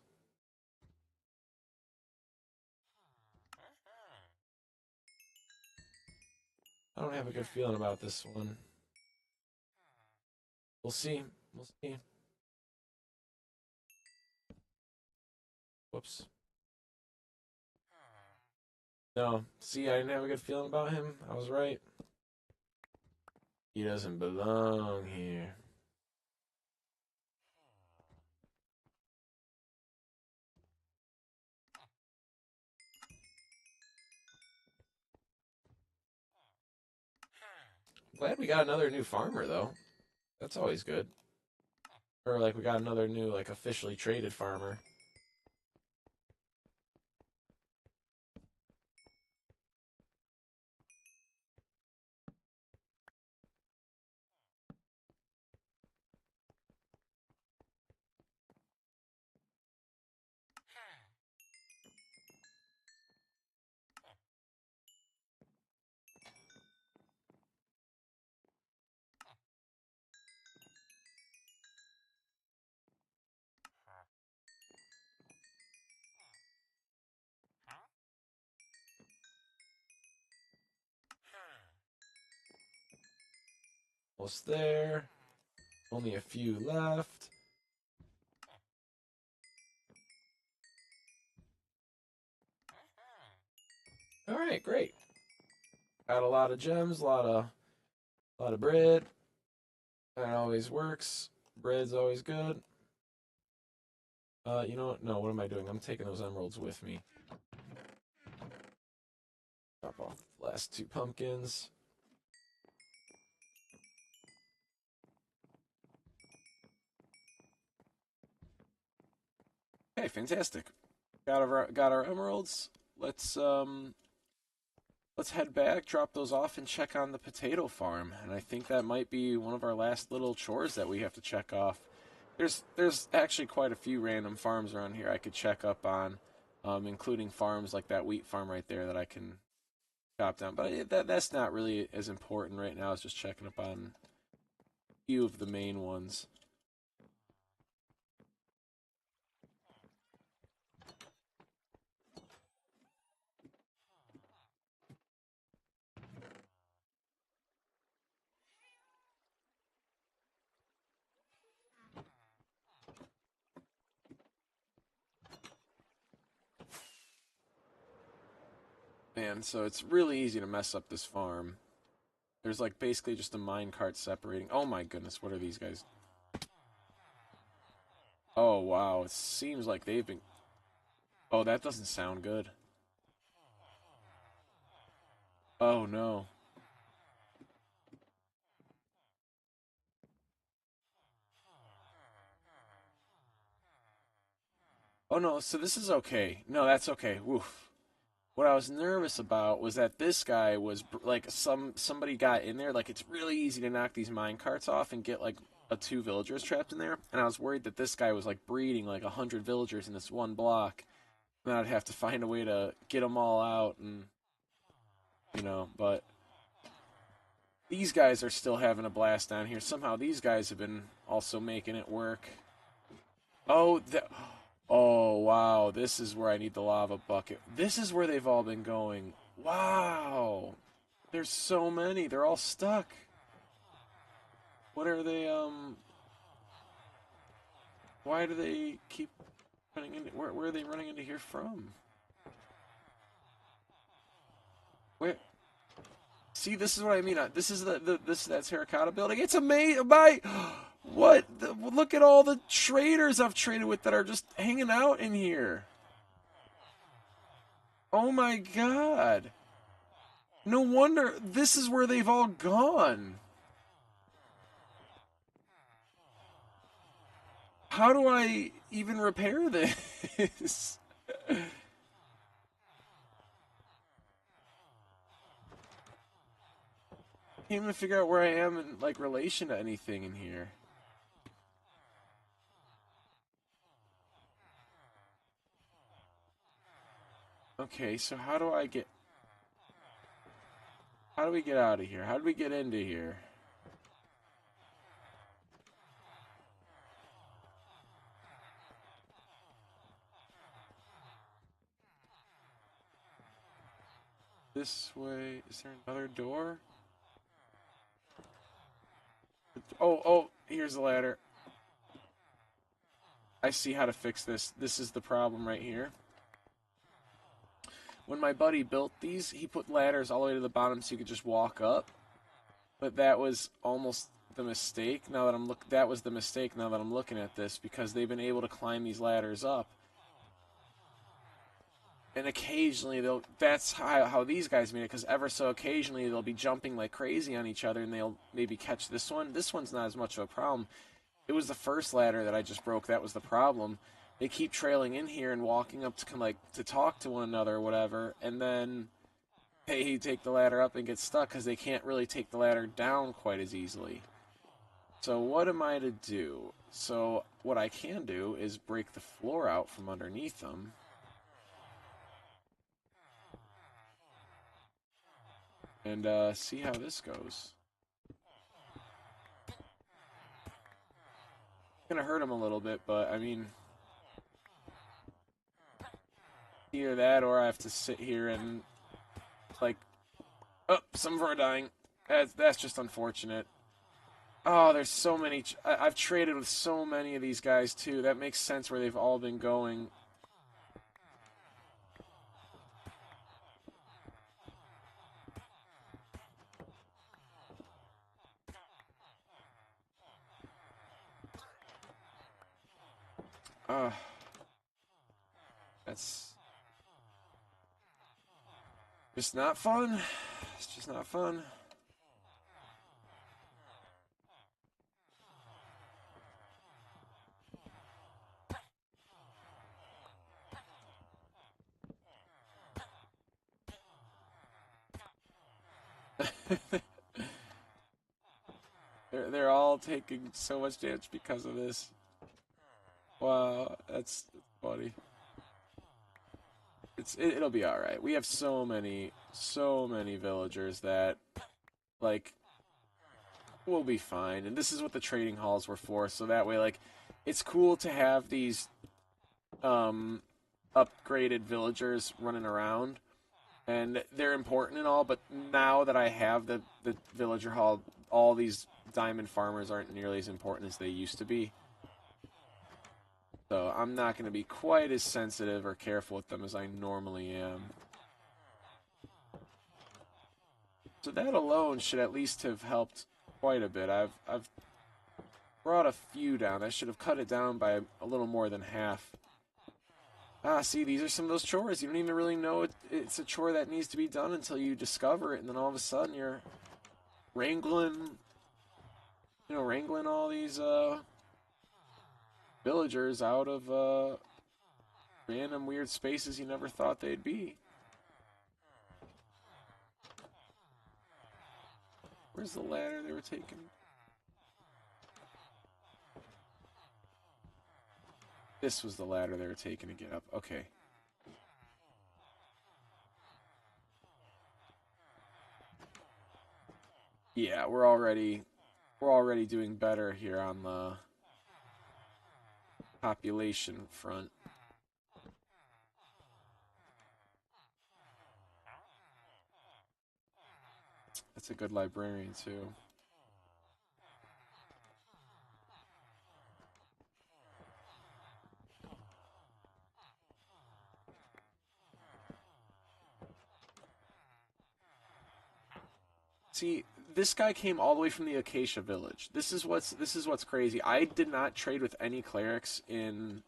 I don't have a good feeling about this one. We'll see. We'll see. Whoops. No. See, I didn't have a good feeling about him. I was right. He doesn't belong here. Glad we got another new farmer though. That's always good. Or like we got another new like officially traded farmer. Almost there. Only a few left. All right, great. Got a lot of gems, a lot of bread. That always works. Bread's always good. You know what? No, what am I doing? I'm taking those emeralds with me. Drop off the last two pumpkins. Okay, fantastic. Got our emeralds. Let's head back, drop those off, and check on the potato farm. And I think that might be one of our last little chores that we have to check off. There's actually quite a few random farms around here I could check up on, including farms like that wheat farm right there that I can chop down. But that's not really as important right now. It's just checking up on a few of the main ones. Man, so it's really easy to mess up this farm. There's like basically just a mine cart separating. Oh my goodness, what are these guys? Oh wow, it seems like they've been. Oh, that doesn't sound good. Oh no. Oh no, so this is okay. No, that's okay. Woof. What I was nervous about was that this guy was like somebody got in there. Like it's really easy to knock these mine carts off and get like a two villagers trapped in there. And I was worried that this guy was like breeding like 100 villagers in this one block. Then I'd have to find a way to get them all out, and but these guys are still having a blast down here. Somehow these guys have been also making it work. Oh, oh wow! This is where I need the lava bucket. This is where they've all been going. Wow! There's so many. They're all stuck. What are they? Why do they keep running into? Where are they running into here from? Where? See, this is what I mean. This is that terracotta building. It's amazing. What? Look at all the traders I've traded with that are just hanging out in here. Oh my god. No wonder this is where they've all gone. How do I even repair this? Can't even figure out where I am in like relation to anything in here. Okay, so how do we get out of here? How do we get into here? This way. Is there another door? Oh, here's the ladder. I see how to fix this. This is the problem right here. When my buddy built these, he put ladders all the way to the bottom so you could just walk up. But that was almost the mistake. That was the mistake now that I'm looking at this, because they've been able to climb these ladders up. And occasionally that's how these guys made it, because ever so occasionally they'll be jumping like crazy on each other, and they'll maybe catch this one. This one's not as much of a problem. It was the first ladder that I just broke that was the problem. They keep trailing in here and walking up to to talk to one another or whatever, and then they take the ladder up and get stuck because they can't really take the ladder down quite as easily. So what am I to do? So what I can do is break the floor out from underneath them. And see how this goes. Gonna hurt him a little bit, but I mean, either that or I have to sit here and like, oh, some of them are dying. That's just unfortunate. Oh, there's so many. I've traded with so many of these guys too. That makes sense where they've all been going. Uh, that's just not fun. It's just not fun. They're all taking so much damage because of this. Wow, that's funny. It'll be all right. We have so many villagers that like we'll be fine. And this is what the trading halls were for. So that way, like, it's cool to have these um upgraded villagers running around, and they're important and all. But now that I have the villager hall, all these diamond farmers aren't nearly as important as they used to be. So I'm not going to be quite as sensitive or careful with them as I normally am. So that alone should at least have helped quite a bit. I've brought a few down. I should have cut it down by a little more than half. Ah, see, these are some of those chores. You don't even really know it's a chore that needs to be done until you discover it, and then all of a sudden you're wrangling, wrangling all these villagers out of random weird spaces you never thought they'd be. Where's the ladder they were taking? This was the ladder they were taking to get up. Okay. Yeah, we're already doing better here on the population front. That's a good librarian too. See, this guy came all the way from the Acacia Village. This is what's crazy. I did not trade with any clerics in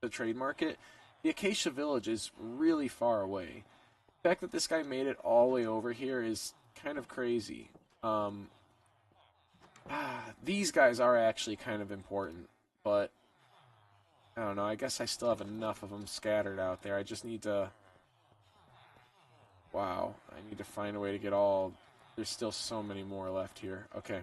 the trade market. The Acacia Village is really far away. The fact that this guy made it all the way over here is kind of crazy. Um, these guys are actually kind of important, but I don't know. I guess I still have enough of them scattered out there. I just need to. Wow, I need to find a way to get all. There's still so many more left here. Okay.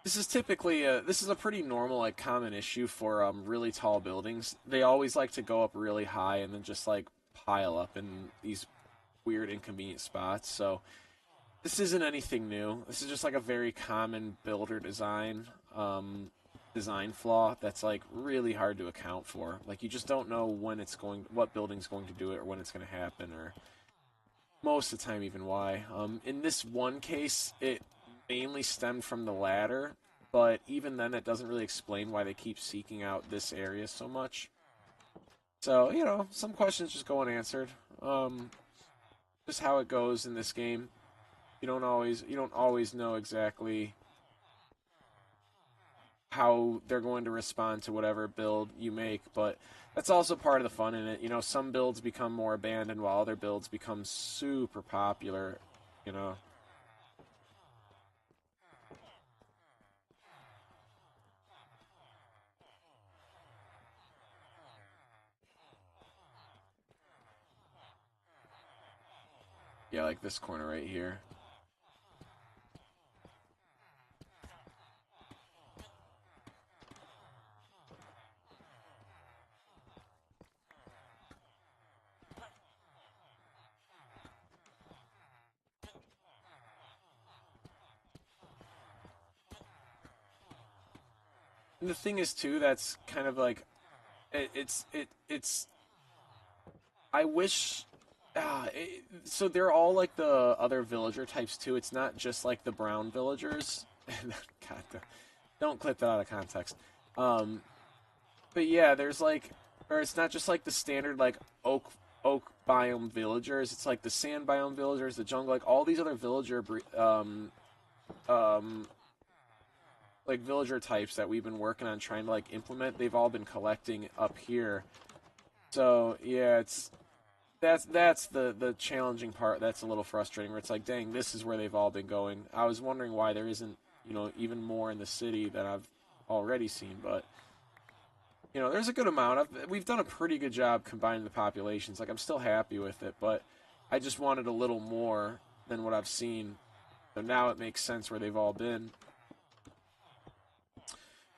This is a pretty normal like common issue for really tall buildings. They always like to go up really high and then just like pile up in these weird inconvenient spots. So this isn't anything new. This is just like a very common builder design flaw that's like really hard to account for. Like you just don't know what building's going to do it, or when it's going to happen, or most of the time even why. In this one case, it mainly stemmed from the ladder, but even then, that doesn't really explain why they keep seeking out this area so much. So some questions just go unanswered. Um, just how it goes in this game. You don't always know exactly how they're going to respond to whatever build you make, but that's also part of the fun in it. Some builds become more abandoned while other builds become super popular, you know. Yeah, like this corner right here. And the thing is too, that's kind of like it's I wish so they're all like the other villager types too. It's not just like the brown villagers. God, don't clip that out of context. Um, but yeah, there's like, or it's not just like the standard like oak biome villagers. It's like the sand biome villagers, the jungle, like all these other um like villager types that we've been working on trying to like implement. They've all been collecting up here. So yeah, that's the challenging part. That's a little frustrating. Where it's like, dang, this is where they've all been going. I was wondering why there isn't even more in the city that I've already seen, but there's a good amount of. We've done a pretty good job combining the populations. Like I'm still happy with it, but I just wanted a little more than what I've seen. So now it makes sense where they've all been.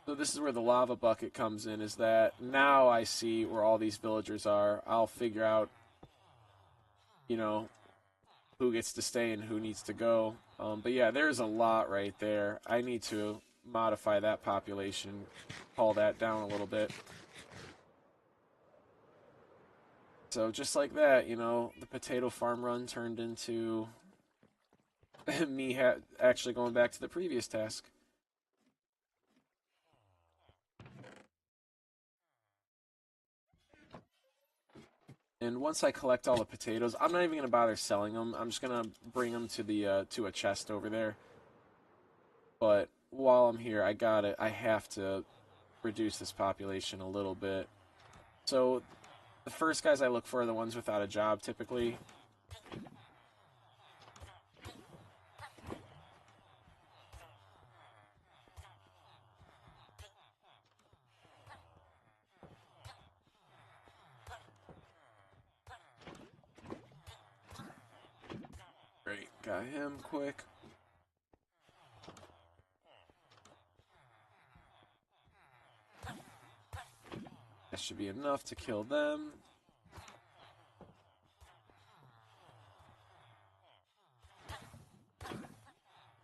So this is where the lava bucket comes in. Is that now I see where all these villagers are. I'll figure out, you know, who gets to stay and who needs to go. But yeah, there's a lot right there. I need to modify that population, call that down a little bit. So just like that, the potato farm run turned into me actually going back to the previous task. And once I collect all the potatoes, I'm not even gonna bother selling them. I'm just gonna bring them to the to a chest over there. But while I'm here, I got it. I have to reduce this population a little bit. So the first guys I look for are the ones without a job, typically. Got him quick. That should be enough to kill them.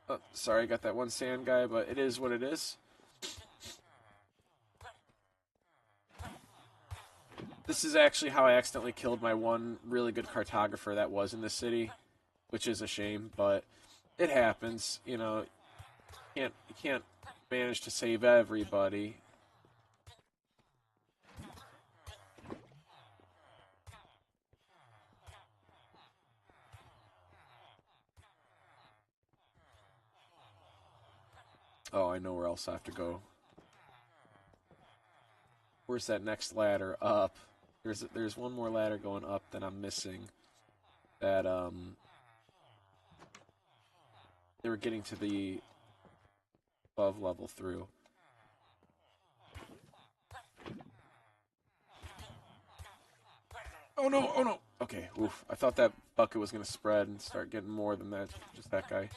Oh, sorry, I got that one sand guy, but it is what it is. This is actually how I accidentally killed my one really good cartographer that was in the city, which is a shame, but it happens. You know, you can't manage to save everybody. Oh, I know where else I have to go. Where's that next ladder? Up. There's one more ladder going up that I'm missing. That they were getting to the above level through. Oh no, oh no. Okay, oof. I thought that bucket was gonna spread and start getting more than that. Just that guy.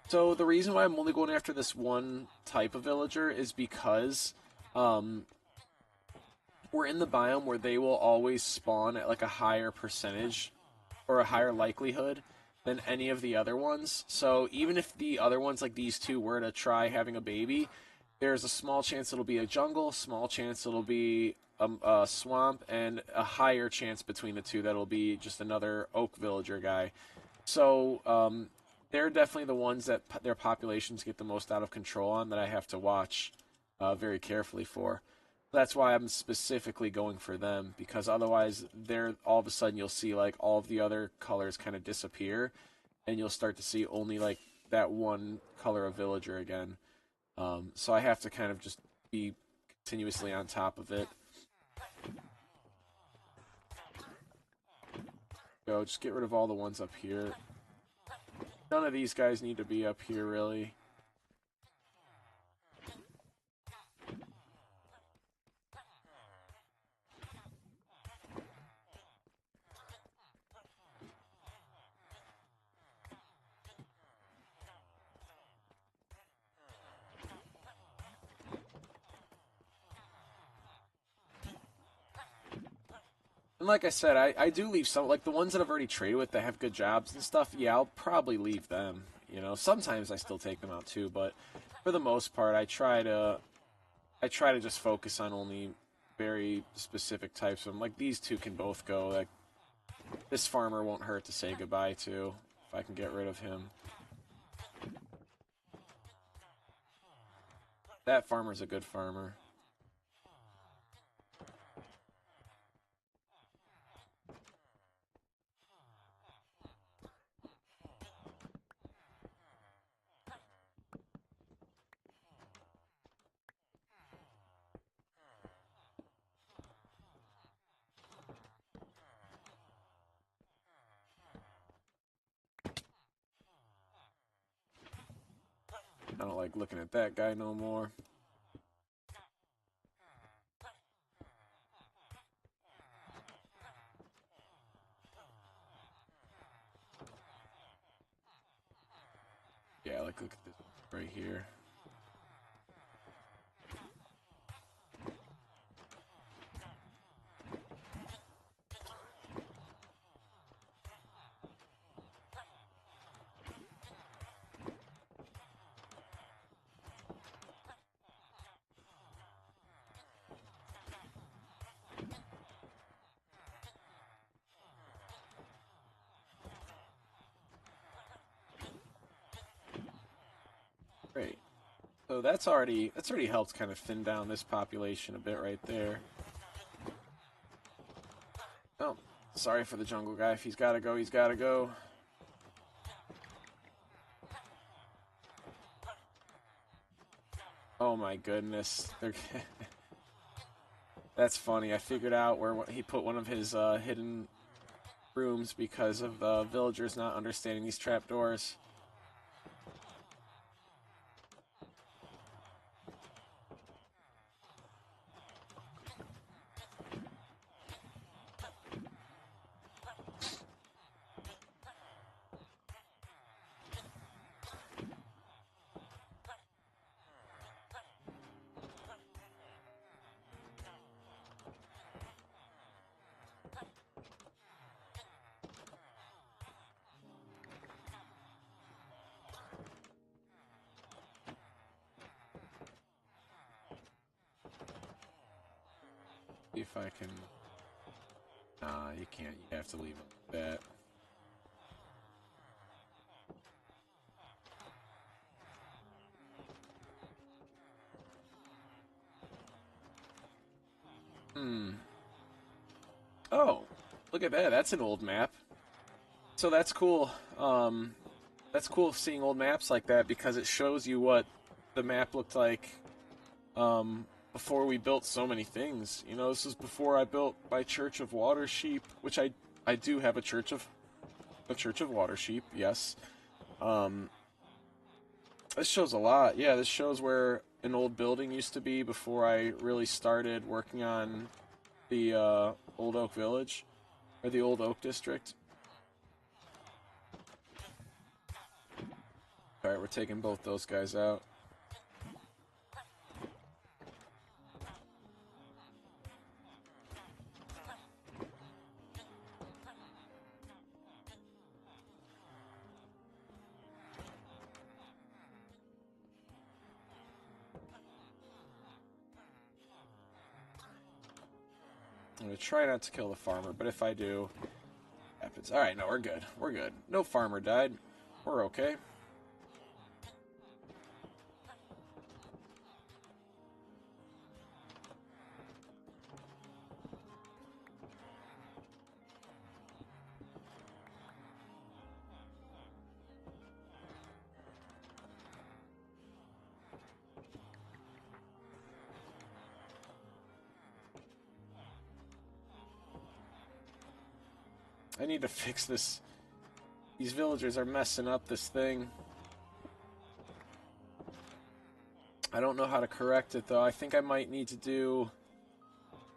So the reason why I'm only going after this one type of villager is because we're in the biome where they will always spawn at like a higher percentage or a higher likelihood than any of the other ones. So even if the other ones like these two were to try having a baby, there's a small chance it'll be a jungle, small chance it'll be a swamp, and a higher chance between the two that'll be just another oak villager guy. So they're definitely the ones that their populations get the most out of control on that I have to watch very carefully for. That's why I'm specifically going for them, because otherwise they're all of a sudden you'll see like all of the other colors kind of disappear, and you'll start to see only like that one color of villager again. So I have to kind of just be continuously on top of it. Go, just get rid of all the ones up here. None of these guys need to be up here, really. And like I said, I do leave some, like the ones that I've already traded with that have good jobs and stuff, yeah, I'll probably leave them. You know, sometimes I still take them out too, but for the most part, I try to just focus on only very specific types of them. Like these two can both go. Like this farmer won't hurt to say goodbye to if I can get rid of him. That farmer's a good farmer. I don't like looking at that guy no more. Yeah, like look at this right here. Great. So that's already helped kind of thin down this population a bit right there. Oh, sorry for the jungle guy. If he's gotta go, he's gotta go. Oh my goodness. That's funny. I figured out where he put one of his hidden rooms because of villagers not understanding these trapdoors. if I can... Nah, you can't. You have to leave them like that. Oh, look at that. That's an old map. So that's cool. That's cool seeing old maps like that because it shows you what the map looked like before we built so many things. You know, this is before I built my Church of Water Sheep, which I do have a Church of Water Sheep. Yes. This shows a lot. Yeah, this shows where an old building used to be before I really started working on the Old Oak Village or the Old Oak District. All right, we're taking both those guys out. I'm going to try not to kill the farmer, but if I do, it happens. Alright, no, we're good. We're good. No farmer died. We're okay. I need to fix this. These villagers are messing up this thing. I don't know how to correct it, though. I think I might need to do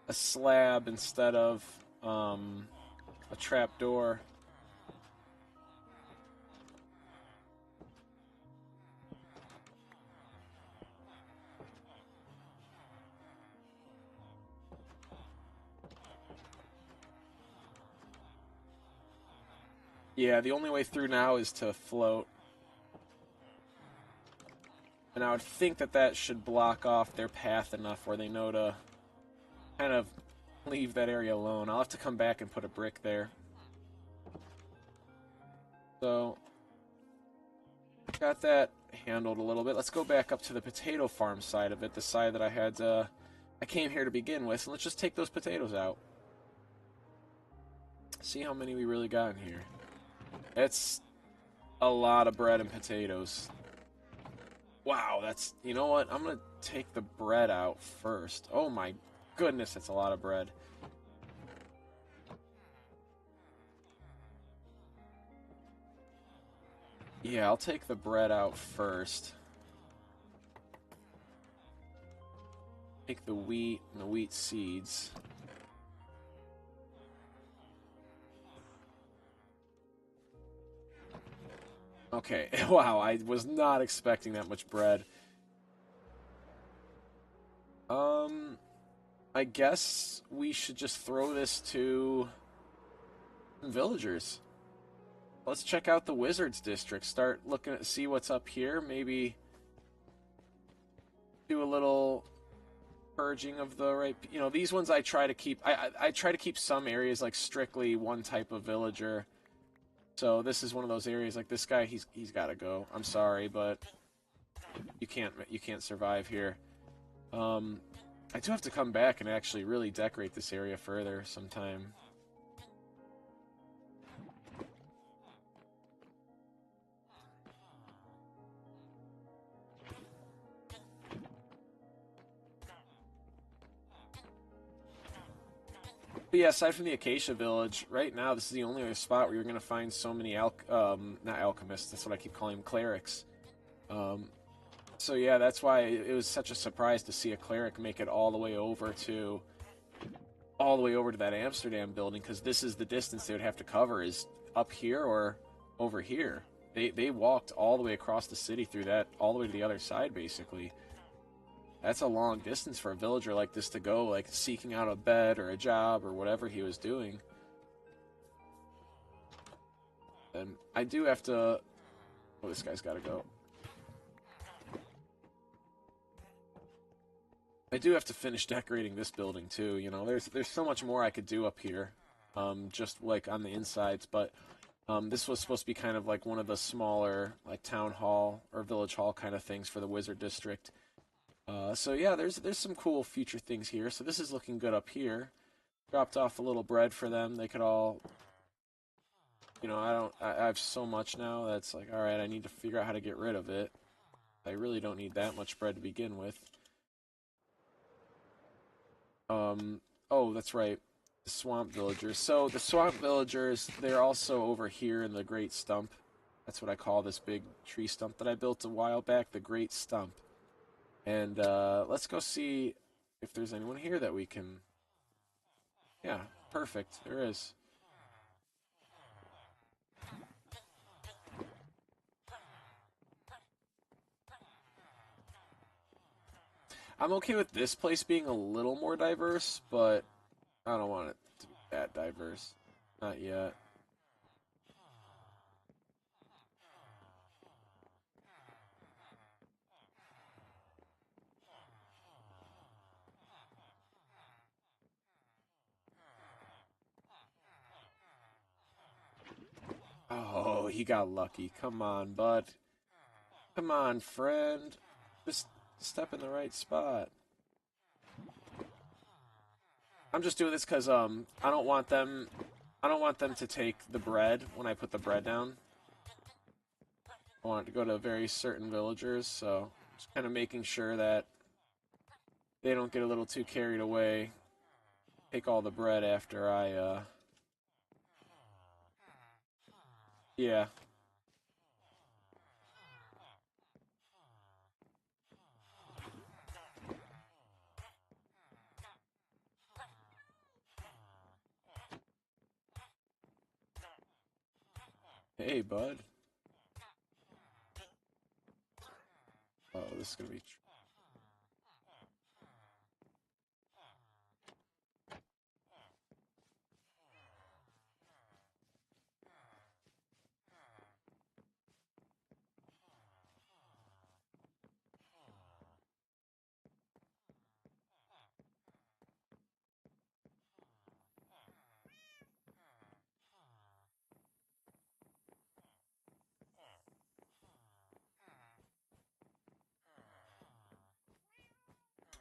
a slab instead of a trap door. Yeah, the only way through now is to float. And I would think that that should block off their path enough where they know to kind of leave that area alone. I'll have to come back and put a brick there. So, got that handled a little bit. Let's go back up to the potato farm side of it, the side that I came here to begin with, and let's just take those potatoes out. See how many we really got in here. It's a lot of bread and potatoes. Wow, that's... You know what? I'm going to take the bread out first. Oh my goodness, that's a lot of bread. Yeah, I'll take the bread out first. Take the wheat and the wheat seeds. Okay, wow, I was not expecting that much bread. I guess we should just throw this to villagers. Let's check out the Wizards District. Start looking at, see what's up here. Maybe do a little purging of the right... You know, these ones I try to keep... I try to keep some areas like strictly one type of villager. So this is one of those areas like this guy, he's got to go. I'm sorry, but you can't survive here. I do have to come back and actually really decorate this area further sometime. But yeah, aside from the Acacia Village, right now this is the only other spot where you're going to find so many not alchemists, that's what I keep calling them, clerics. So yeah, that's why it was such a surprise to see a cleric make it all the way over to that Amsterdam building, because this is the distance they would have to cover, is up here or over here. They walked all the way across the city through that, all the way to the other side, basically. That's a long distance for a villager like this to go, like seeking out a bed or a job or whatever he was doing. And I do have to... Oh, this guy's got to go. I do have to finish decorating this building too. You know, there's so much more I could do up here, just like on the insides. But this was supposed to be kind of like one of the smaller, like town hall or village hall kind of things for the Wizard District. So yeah, there's some cool future things here. So this is looking good up here. Dropped off a little bread for them. They could all, you know, I have so much now that's like, all right, I need to figure out how to get rid of it. I really don't need that much bread to begin with. Oh, that's right. The swamp villagers. So the swamp villagers, they're also over here in the Great Stump. That's what I call this big tree stump that I built a while back, the Great Stump. And let's go see if there's anyone here that we can. Yeah, perfect. There is. I'm okay with this place being a little more diverse, but I don't want it to be that diverse. Not yet. Oh, he got lucky. Come on, bud. Come on, friend. Just step in the right spot. I'm just doing this because I don't want them to take the bread when I put the bread down. I want it to go to very certain villagers, so just kind of making sure that they don't get a little too carried away. Take all the bread after yeah. Hey, bud. Oh, this is gonna be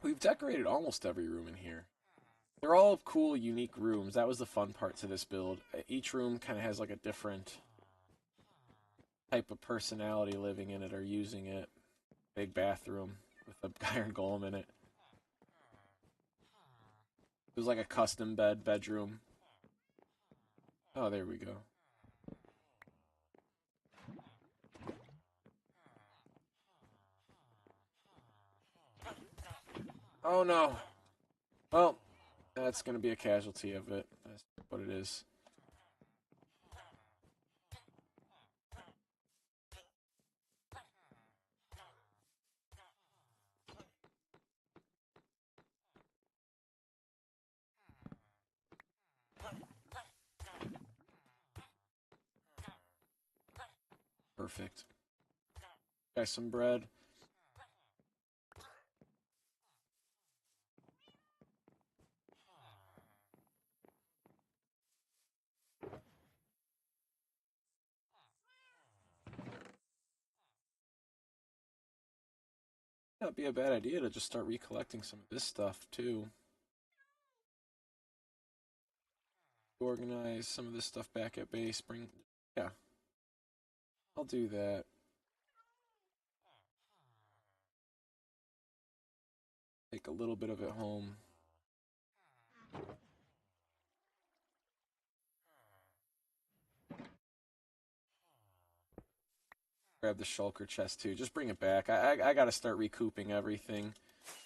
we've decorated almost every room in here. They're all cool, unique rooms. That was the fun part to this build. Each room kind of has like a different type of personality living in it or using it. Big bathroom with a iron golem in it. It was like a custom bedroom. Oh, there we go. Oh no. Well, that's gonna be a casualty of it. That's what it is. Perfect. Got some bread. That'd be a bad idea to just start recollecting some of this stuff too. Organize some of this stuff back at base. Bring, yeah, I'll do that. Take a little bit of it home. Grab the shulker chest too. Just bring it back. I got to start recouping everything.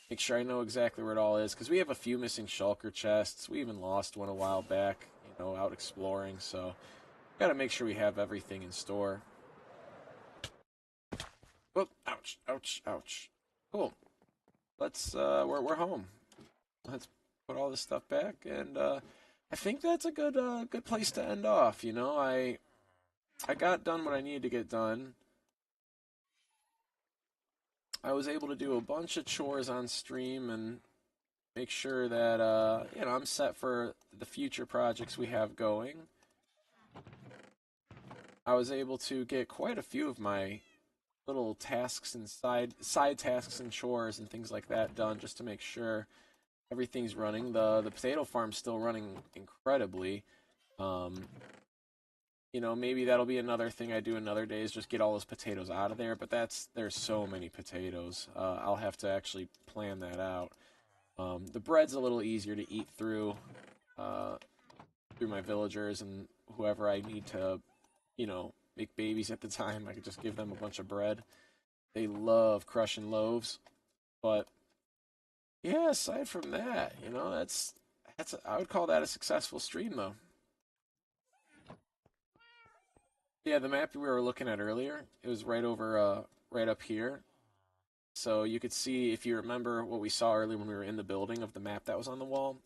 Make sure I know exactly where it all is because we have a few missing shulker chests. We even lost one a while back. You know, out exploring. So got to make sure we have everything in store. Oh, ouch, ouch, ouch. Cool. Let's we're home. Let's put all this stuff back, and I think that's a good place to end off. You know, I got done what I needed to get done. I was able to do a bunch of chores on stream, and make sure that I'm set for the future projects we have going. I was able to get quite a few of my little tasks and side tasks and chores and things like that done just to make sure everything's running. The potato farm's still running incredibly. Um, maybe that'll be another thing I do another day is just get all those potatoes out of there. But there's so many potatoes. I'll have to actually plan that out. The bread's a little easier to eat uh, through my villagers and whoever I need to, make babies at the time. I could just give them a bunch of bread. They love crushing loaves. But yeah, aside from that, I would call that a successful stream though. Yeah, the map we were looking at earlier, it was right up here. So you could see if you remember what we saw earlier when we were in the building of the map that was on the wall.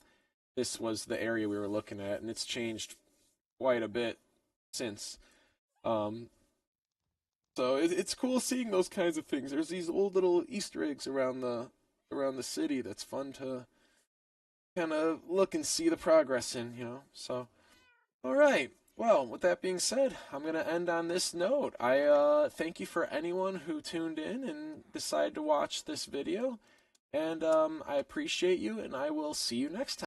This was the area we were looking at, and it's changed quite a bit since. Um, so it's cool seeing those kinds of things. There's these old little Easter eggs around the city that's fun to kind of look and see the progress in. So, all right. Well, with that being said, I'm going to end on this note. I thank you for anyone who tuned in and decided to watch this video. And I appreciate you, and I will see you next time.